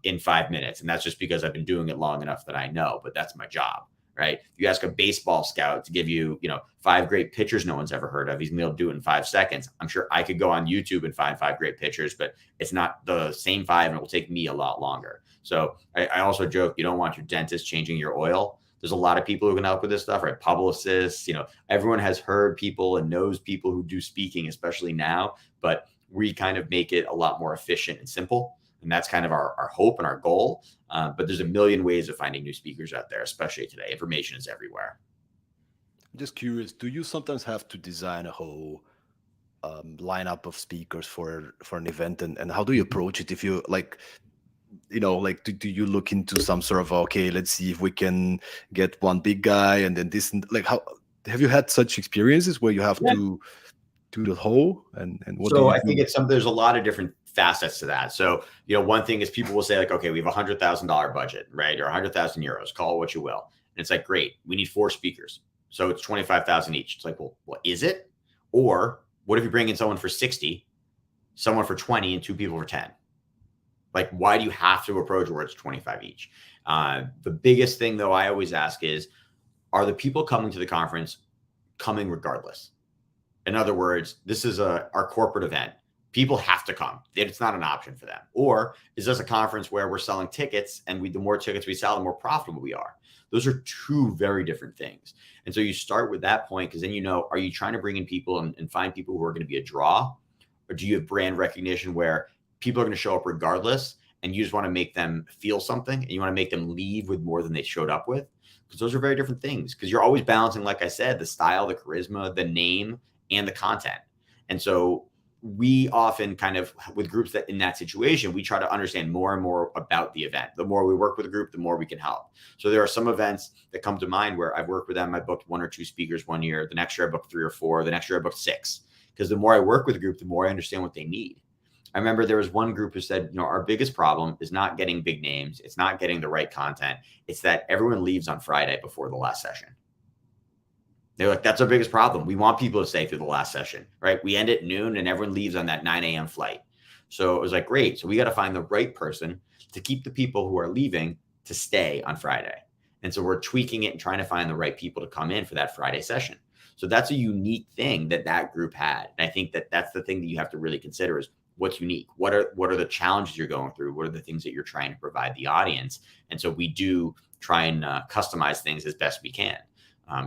in 5 minutes. And that's just because I've been doing it long enough that I know, but that's my job, right? You ask a baseball scout to give you, 5 great pitchers no one's ever heard of. He's going to be able to do it in 5 seconds. I'm sure I could go on YouTube and find 5 great pitchers, but it's not the same 5 and it will take me a lot longer. So I also joke, you don't want your dentist changing your oil. There's a lot of people who can help with this stuff, right? Publicists, everyone has heard people and knows people who do speaking, especially now, but we kind of make it a lot more efficient and simple. And that's kind of our hope and our goal. But there's a million ways of finding new speakers out there, especially today. Information is everywhere. I'm just curious, do you sometimes have to design a whole lineup of speakers for an event? And how do you approach it? If you do you look into some sort of, okay, let's see if we can get one big guy and then this, how have you had such experiences where you have to do the whole and what so do you I do? think there's a lot of different facets to that. So, one thing is people will say like, okay, we have $100,000 budget, right? Or 100,000 euros, call it what you will. And it's like, great, we need 4 speakers. So it's 25,000 each. It's like, well, what is it? Or what if you bring in someone for 60, someone for 20 and 2 people for 10? Like, why do you have to approach where it's 25 each? The biggest thing, though, I always ask is, are the people coming to the conference coming regardless? In other words, this is our corporate event. People have to come. It's not an option for them. Or is this a conference where we're selling tickets and the more tickets we sell, the more profitable we are? Those are 2 very different things. And so you start with that point because then are you trying to bring in people and find people who are going to be a draw? Or do you have brand recognition where people are going to show up regardless and you just want to make them feel something and you want to make them leave with more than they showed up with? Because those are very different things, because you're always balancing, like I said, the style, the charisma, the name, and the content. And so we often kind of, with groups that in that situation, we try to understand more and more about the event. The more we work with a group, the more we can help. So there are some events that come to mind where I've worked with them. I booked 1 or 2 speakers one year. The next year I booked 3 or 4. The next year I booked 6. Because the more I work with a group, the more I understand what they need. I remember there was one group who said, our biggest problem is not getting big names. It's not getting the right content. It's that everyone leaves on Friday before the last session. They're like, that's our biggest problem. We want people to stay through the last session, right? We end at noon and everyone leaves on that 9 a.m. flight. So it was like, great. So we got to find the right person to keep the people who are leaving to stay on Friday. And so we're tweaking it and trying to find the right people to come in for that Friday session. So that's a unique thing that group had. And I think that's the thing that you have to really consider is what's unique. What are the challenges you're going through? What are the things that you're trying to provide the audience? And so we do try and customize things as best we can.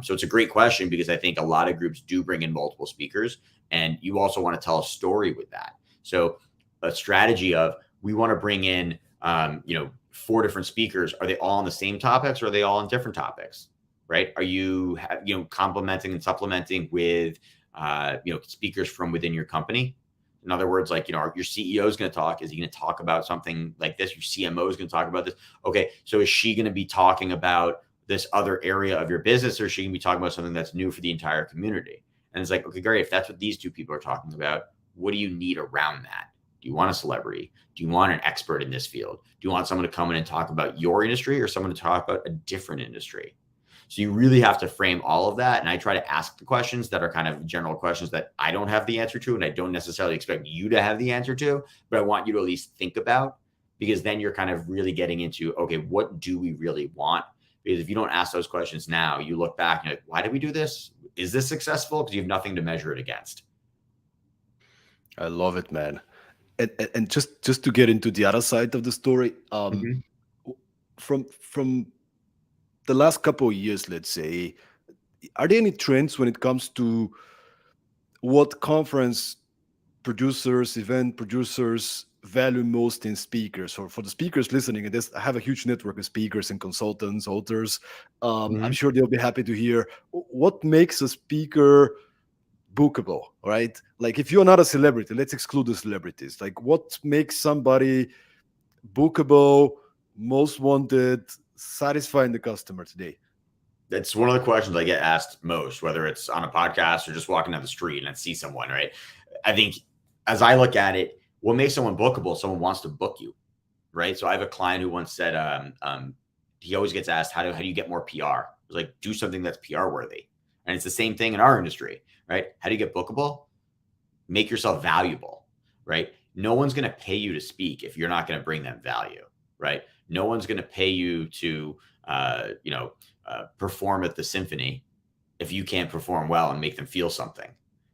So it's a great question because I think a lot of groups do bring in multiple speakers, and you also want to tell a story with that. So a strategy of we want to bring in, 4 different speakers. Are they all on the same topics or are they all on different topics? Right? Are you, complementing and supplementing with, speakers from within your company? In other words, like, your CEO is going to talk. Is he going to talk about something like this? Your CMO is going to talk about this. Okay. So is she going to be talking about this other area of your business, or is she going to be talking about something that's new for the entire community? And it's like, okay, great. If that's what these 2 people are talking about, what do you need around that? Do you want a celebrity? Do you want an expert in this field? Do you want someone to come in and talk about your industry or someone to talk about a different industry? So you really have to frame all of that. And I try to ask the questions that are kind of general questions that I don't have the answer to, and I don't necessarily expect you to have the answer to, but I want you to at least think about, because then you're kind of really getting into, okay, what do we really want? Because if you don't ask those questions now, you look back and you're like, why did we do this? Is this successful? Because you have nothing to measure it against. I love it, man. And just to get into the other side of the story, Mhm. from the last couple of years, let's say, are there any trends when it comes to what conference producers, event producers value most in speakers? Or for the speakers listening, and this, I have a huge network of speakers and consultants, authors. I'm Mhm. sure they'll be happy to hear what makes a speaker bookable, right? Like if you're not a celebrity, let's exclude the celebrities. Like what makes somebody bookable, most wanted, satisfying the customer today? That's one of the questions I get asked most, whether it's on a podcast or just walking down the street and I see someone, right? I think as I look at it, what makes someone bookable? Someone wants to book you, right? So I have a client who once said, he always gets asked, how do you get more PR? It's like, do something that's PR worthy. And it's the same thing in our industry, right? How do you get bookable? Make yourself valuable, right? No one's going to pay you to speak if you're not going to bring them value, right? No one's going to pay you to, perform at the symphony if you can't perform well and make them feel something.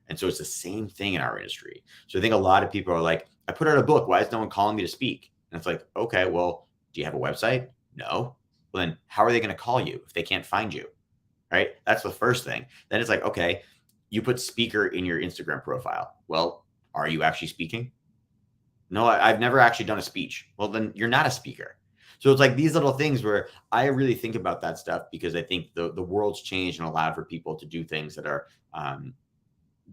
And so it's the same thing in our industry. So I think a lot of people are like, I put out a book. Why is no one calling me to speak? And it's like, okay, well, do you have a website? No. Well, then how are they going to call you if they can't find you? Right? That's the first thing. Then it's like, okay, you put speaker in your Instagram profile. Well, are you actually speaking? No, I've never actually done a speech. Well, then you're not a speaker. So it's like these little things where I really think about that stuff because I think the world's changed and allowed for people to do things that are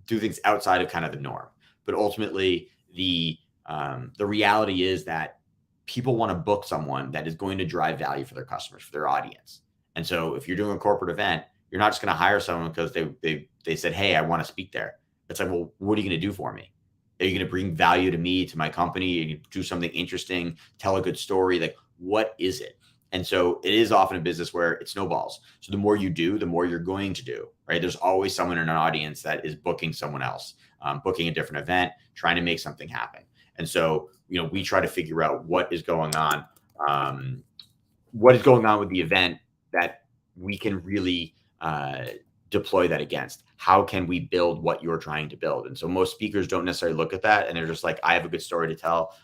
do things outside of kind of the norm. But ultimately, the reality is that people want to book someone that is going to drive value for their customers, for their audience. And so if you're doing a corporate event, you're not just going to hire someone because they said, hey, I want to speak there. It's like, well, what are you going to do for me? Are you going to bring value to me, to my company? Are you do something interesting, tell a good story? Like, what is it? And so it is often a business where it snowballs. So the more you do, the more you're going to do, right? There's always someone in an audience that is booking someone else, booking a different event, trying to make something happen. And so, we try to figure out what is going on with the event that we can really deploy that against. How can we build what you're trying to build? And so most speakers don't necessarily look at that, and they're just like, I have a good story to tell.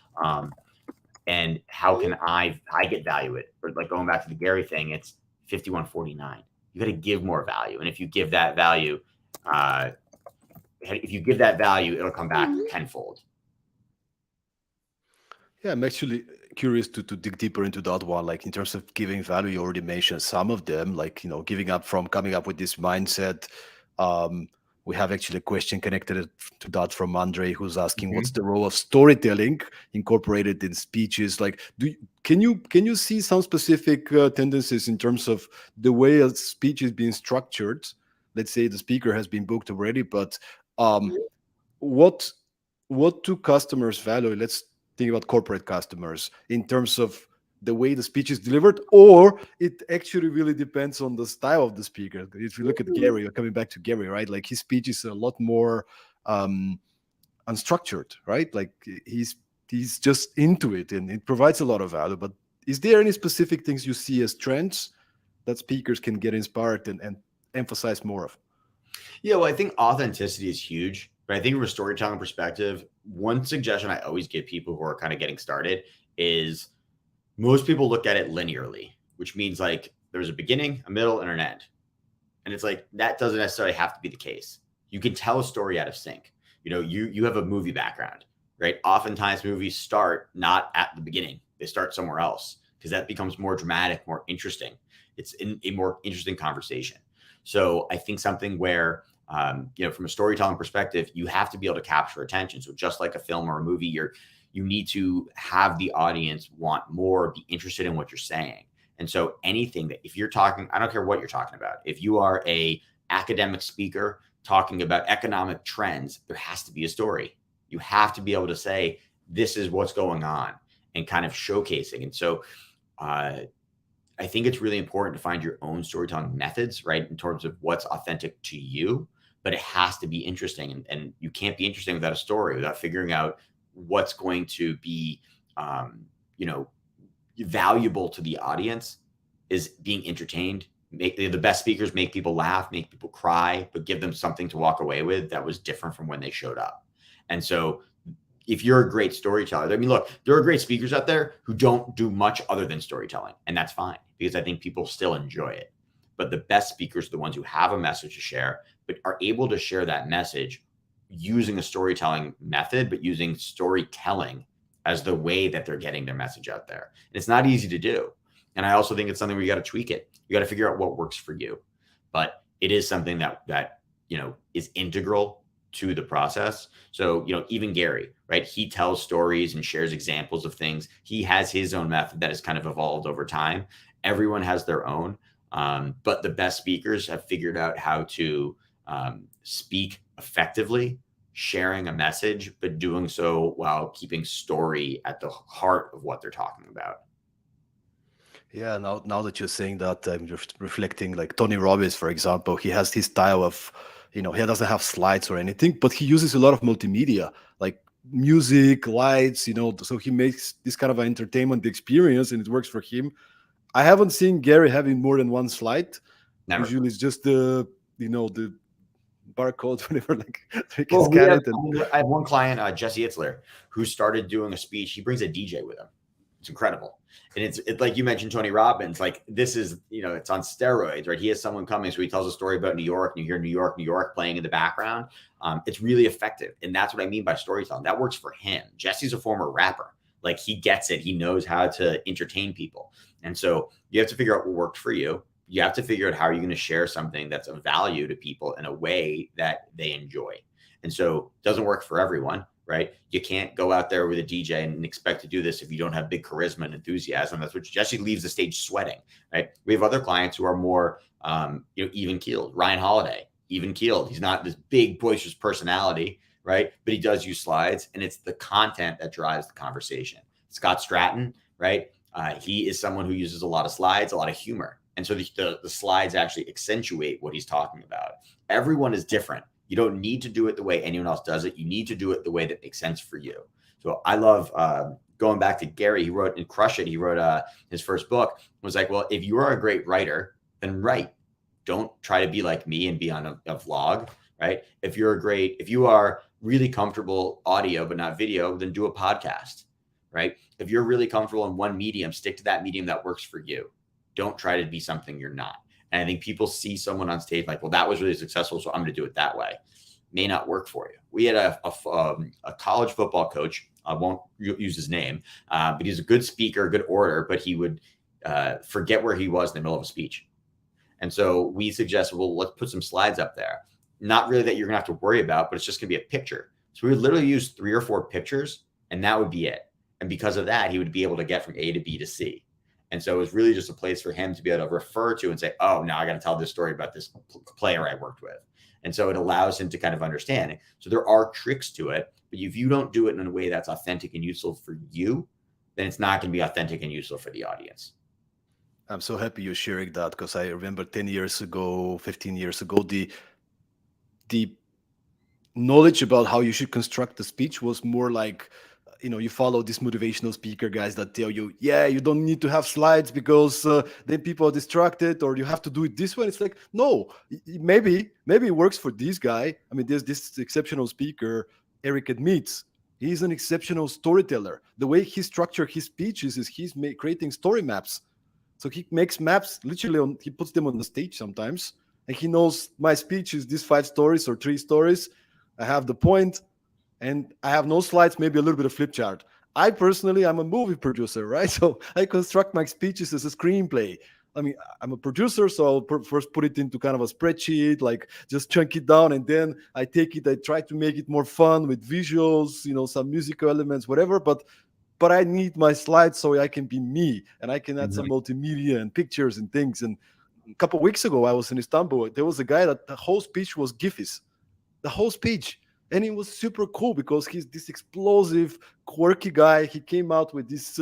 And how can I get value it? Or like going back to the Gary thing, it's 5149. You got to give more value. And if you give that value, it'll come back tenfold. Yeah, I'm actually curious to dig deeper into that one. Like in terms of giving value, you already mentioned some of them, like, giving up from coming up with this mindset. Um, we have actually a question connected to that from Andre, who's asking, what's Mhm. the role of storytelling incorporated in speeches? Like, can you see some specific tendencies in terms of the way a speech is being structured? Let's say the speaker has been booked already, but what what do customers value? Let's think about corporate customers in terms of the way the speech is delivered, or it actually really depends on the style of the speaker. If you look at Gary, we're coming back to Gary, right? Like his speech is a lot more um, unstructured, right? Like he's just into it, and it provides a lot of value. But is there any specific things you see as trends that speakers can get inspired and emphasize more of? Yeah, well, I think authenticity is huge. But I think from a storytelling perspective, one suggestion I always give people who are kind of getting started is most people look at it linearly, which means like there's a beginning, a middle, and an end. And it's like that doesn't necessarily have to be the case. You can tell a story out of sync. You have a movie background, right? Oftentimes movies start not at the beginning. They start somewhere else because that becomes more dramatic, more interesting. It's a more interesting conversation. So I think something where from a storytelling perspective, you have to be able to capture attention. So just like a film or a movie, you need to have the audience want more, be interested in what you're saying. And so anything that if you're talking, I don't care what you're talking about. If you are a academic speaker talking about economic trends, there has to be a story. You have to be able to say, this is what's going on and kind of showcasing. And so I think it's really important to find your own storytelling methods, right? In terms of what's authentic to you, but it has to be interesting. And you can't be interesting without a story, without figuring out what's going to be, valuable to the audience is being entertained. The best speakers make people laugh, make people cry, but give them something to walk away with that was different from when they showed up. And so if you're a great storyteller, I mean, look, there are great speakers out there who don't do much other than storytelling, and that's fine because I think people still enjoy it. But the best speakers are the ones who have a message to share, but are able to share that message using a storytelling method, but using storytelling as the way that they're getting their message out there. And it's not easy to do. And I also think it's something where you got to tweak it. You got to figure out what works for you. But it is something that is integral to the process. So, even Gary, right? He tells stories and shares examples of things. He has his own method that has kind of evolved over time. Everyone has their own. But the best speakers have figured out how to speak effectively, sharing a message, but doing so while keeping story at the heart of what they're talking about. Yeah, now that you're saying that, I'm just reflecting like Tony Robbins, for example. He has his style of, he doesn't have slides or anything, but he uses a lot of multimedia, like music, lights, so he makes this kind of an entertainment experience and it works for him. I haven't seen Gary having more than one slide. Never. Usually it's just the barcode, whenever like they can Well, scan it. And I have one client, Jesse Itzler, who started doing a speech. He brings a DJ with him. It's incredible. And it's like you mentioned, Tony Robbins, like this is, it's on steroids, right? He has someone coming. So he tells a story about New York and you hear New York playing in the background. It's really effective. And that's what I mean by storytelling. That works for him. Jesse's a former rapper. Like he gets it. He knows how to entertain people. And so you have to figure out what worked for you. You have to figure out how you're going to share something that's of value to people in a way that they enjoy. And so it doesn't work for everyone, right? You can't go out there with a DJ and expect to do this if you don't have big charisma and enthusiasm. That's what Jesse leaves the stage sweating, right? We have other clients who are more, even keeled. Ryan Holiday, even keeled. He's not this big boisterous personality, right? But he does use slides, and it's the content that drives the conversation. Scott Stratton, right? He is someone who uses a lot of slides, a lot of humor. And so the slides actually accentuate what he's talking about. Everyone is different. You don't need to do it the way anyone else does it. You need to do it the way that makes sense for you. So I love going back to Gary. He wrote in Crush It. He wrote his first book. Was like, well, if you are a great writer, then write. Don't try to be like me and be on a vlog, right? If you are really comfortable audio but not video, then do a podcast, right? If you're really comfortable in one medium, stick to that medium that works for you. Don't try to be something you're not. And I think people see someone on stage like, well, that was really successful, so I'm going to do it that way. May not work for you. We had a college football coach. I won't use his name, but he's a good speaker, good orator, but he would forget where he was in the middle of a speech. And so we suggested, well, let's put some slides up there. Not really that you're going to have to worry about, but it's just going to be a picture. So we would literally use 3 or 4 pictures, and that would be it. And because of that, he would be able to get from A to B to C. And so it was really just a place for him to be able to refer to and say, oh, now I got to tell this story about this player I worked with. And so it allows him to kind of understand it. So there are tricks to it, but if you don't do it in a way that's authentic and useful for you, then it's not going to be authentic and useful for the audience. I'm so happy you're sharing that, because I remember 10 years ago, 15 years ago, the knowledge about how you should construct the speech was more like, you follow these motivational speaker guys that tell you, yeah, you don't need to have slides because then people are distracted, or you have to do it this way. It's like, no, maybe it works for this guy. I mean, there's this exceptional speaker, Eric Admits. He's an exceptional storyteller. The way he structured his speeches is he's creating story maps. So he makes maps literally he puts them on the stage sometimes, and he knows my speech is these 5 stories or 3 stories. I have the point, and I have no slides, maybe a little bit of flip chart. I personally, I'm a movie producer, right? So I construct my speeches as a screenplay. I mean, I'm a producer, so I'll first put it into kind of a spreadsheet, like just chunk it down, and then I try to make it more fun with visuals, some musical elements, whatever. But I need my slides so I can be me, and I can add some multimedia and pictures and things. And a couple of weeks ago, I was in Istanbul. There was a guy that the whole speech was GIFs, the whole speech. And it was super cool because he's this explosive, quirky guy. He came out with this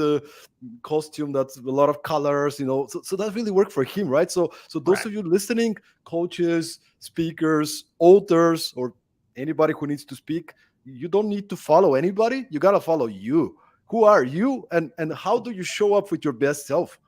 costume that's a lot of colors, So that really worked for him, right? So those of you listening, coaches, speakers, authors, or anybody who needs to speak, you don't need to follow anybody. You got to follow you. Who are you? And how do you show up with your best self?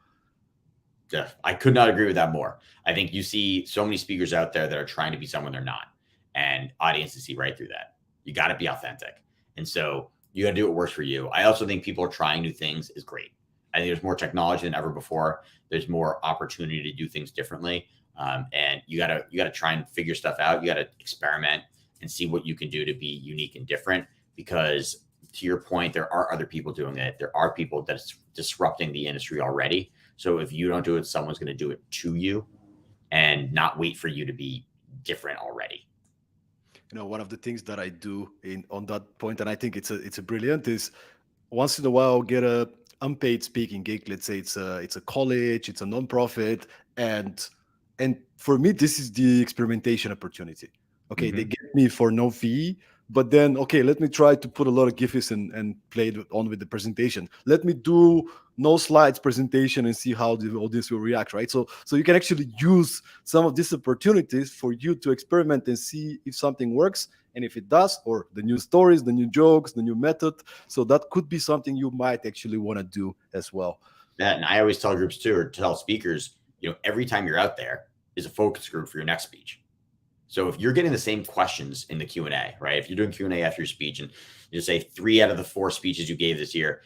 Yeah, I could not agree with that more. I think you see so many speakers out there that are trying to be someone they're not, and audiences see right through that. You got to be authentic, and so you got to do what works for you. I also think people are trying new things is great. I think there's more technology than ever before. There's more opportunity to do things differently, and you gotta try and figure stuff out. You got to experiment and see what you can do to be unique and different. Because to your point, there are other people doing it. There are people that's disrupting the industry already. So if you don't do it, someone's going to do it to you and not wait for you to be different already. One of the things that I do in on that point, and I think it's a brilliant, is once in a while get a unpaid speaking gig. Let's say it's a college, it's a nonprofit, and for me this is the experimentation opportunity. Okay, they Mm-hmm. get me for no fee, but then okay, let me try to put a lot of gifs and play it on with the presentation. Let me do no slides presentation and see how the audience will react, right? So you can actually use some of these opportunities for you to experiment and see if something works, and if it does, or the new stories, the new jokes, the new method. So that could be something you might actually want to do as well. That, and I always tell groups too, or tell speakers, every time you're out there is a focus group for your next speech. So if you're getting the same questions in the Q&A, right? If you're doing Q&A after your speech and you say 3 out of the 4 speeches you gave this year,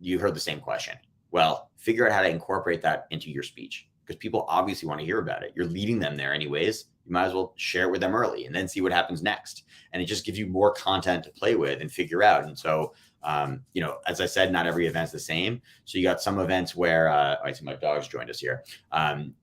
you heard the same question. Well, figure out how to incorporate that into your speech, because people obviously want to hear about it. You're leading them there anyways. You might as well share it with them early and then see what happens next. And it just gives you more content to play with and figure out. And so, as I said, not every event's the same. So you got some events where, I see my dog's joined us here,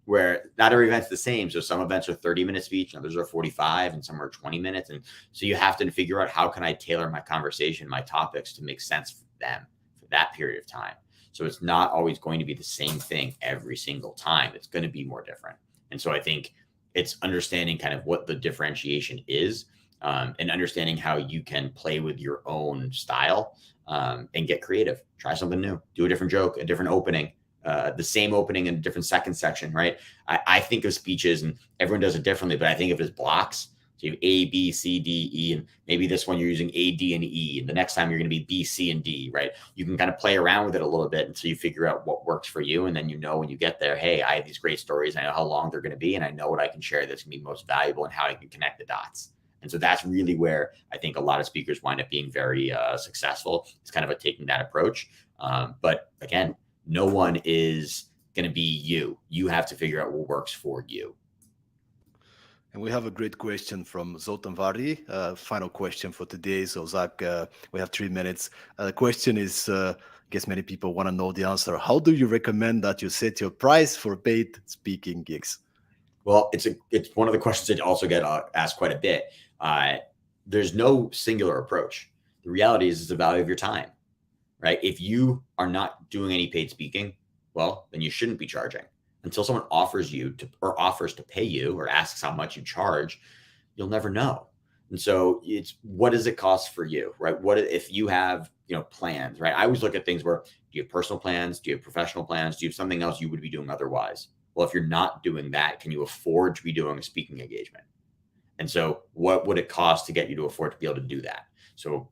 where not every event's the same. So some events are 30-minute speech, and others are 45, and some are 20 minutes. And so you have to figure out, how can I tailor my conversation, my topics to make sense for them for that period of time. So it's not always going to be the same thing every single time. It's going to be more different. And so I think it's understanding kind of what the differentiation is, and understanding how you can play with your own style, and get creative. Try something new. Do a different joke, a different opening, the same opening in a different second section, right? I think of speeches, and everyone does it differently, but I think of it as blocks. So you have A, B, C, D, E, and maybe this one you're using A, D, and E. And the next time you're going to be B, C, and D, right? You can kind of play around with it a little bit until you figure out what works for you. And then when you get there, hey, I have these great stories. I know how long they're going to be, and I know what I can share that's going to be most valuable and how I can connect the dots. And so that's really where I think a lot of speakers wind up being very successful. It's kind of taking that approach. But again, no one is going to be you. You have to figure out what works for you. And we have a great question from Zoltan Vari. Final question for today. So, Zach, we have 3 minutes. The question is, I guess many people want to know the answer. How do you recommend that you set your price for paid speaking gigs? Well, it's one of the questions that also get asked quite a bit. There's no singular approach. The reality is, it's the value of your time, right? If you are not doing any paid speaking, well, then you shouldn't be charging. Until someone offers to pay you or asks how much you charge, you'll never know. And so it's, what does it cost for you, right? What if you have, plans, right? I always look at things where, do you have personal plans? Do you have professional plans? Do you have something else you would be doing otherwise? Well, if you're not doing that, can you afford to be doing a speaking engagement? And so what would it cost to get you to afford to be able to do that? So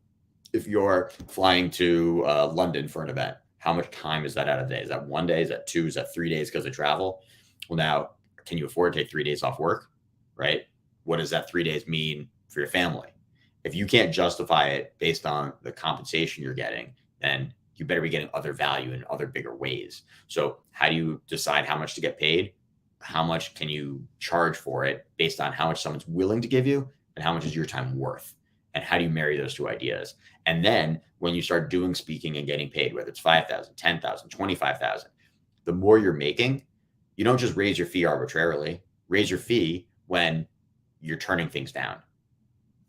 if you're flying to London for an event, how much time is that out of the day? Is that 1 day? Is that 2? Is that 3 days because of travel? Well, now, can you afford to take 3 days off work, right? What does that 3 days mean for your family? If you can't justify it based on the compensation you're getting, then you better be getting other value in other bigger ways. So how do you decide how much to get paid? How much can you charge for it based on how much someone's willing to give you, and how much is your time worth? And how do you marry those two ideas? And then when you start doing speaking and getting paid, whether it's 5,000, 10,000, 25,000, the more you're making, you don't just raise your fee arbitrarily. Raise your fee when you're turning things down.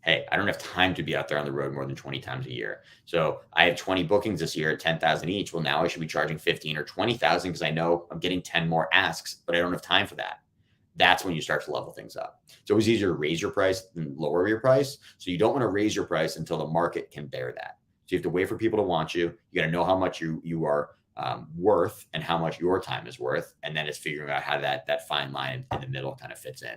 Hey, I don't have time to be out there on the road more than 20 times a year. So I have 20 bookings this year at 10,000 each. Well, now I should be charging 15 or 20,000 because I know I'm getting 10 more asks, but I don't have time for that. That's when you start to level things up. It's always easier to raise your price than lower your price. So you don't want to raise your price until the market can bear that. So you have to wait for people to want you. You got to know how much you are worth and how much your time is worth. And then it's figuring out how that fine line in the middle kind of fits in.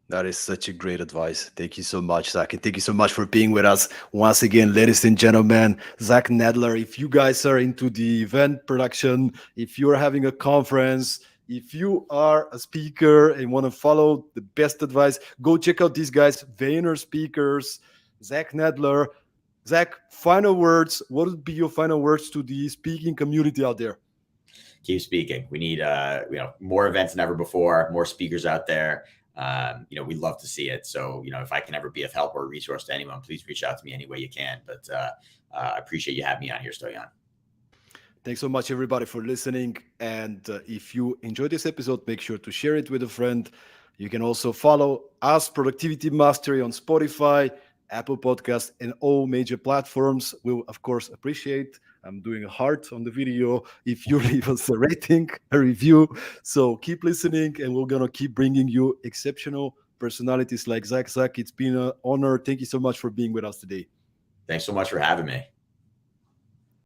That is such a great advice. Thank you so much, Zach. And thank you so much for being with us once again, ladies and gentlemen. Zach Nadler, if you guys are into the event production, if you're having a conference, if you are a speaker and want to follow the best advice, go check out these guys, VaynerSpeakers, Zach Nadler. Zach, final words. What would be your final words to the speaking community out there? Keep speaking. We need more events than ever before, more speakers out there. We love to see it. So if I can ever be of help or a resource to anyone, please reach out to me any way you can. But I appreciate you having me on here, Stoyan. Thanks so much, everybody, for listening. And if you enjoyed this episode, make sure to share it with a friend. You can also follow us, Productivity Mastery, on Spotify, Apple Podcasts, and all major platforms. We'll, of course, appreciate. I'm doing a heart on the video if you leave us a rating, a review. So keep listening, and we're going to keep bringing you exceptional personalities like Zach. Zach, it's been an honor. Thank you so much for being with us today. Thanks so much for having me.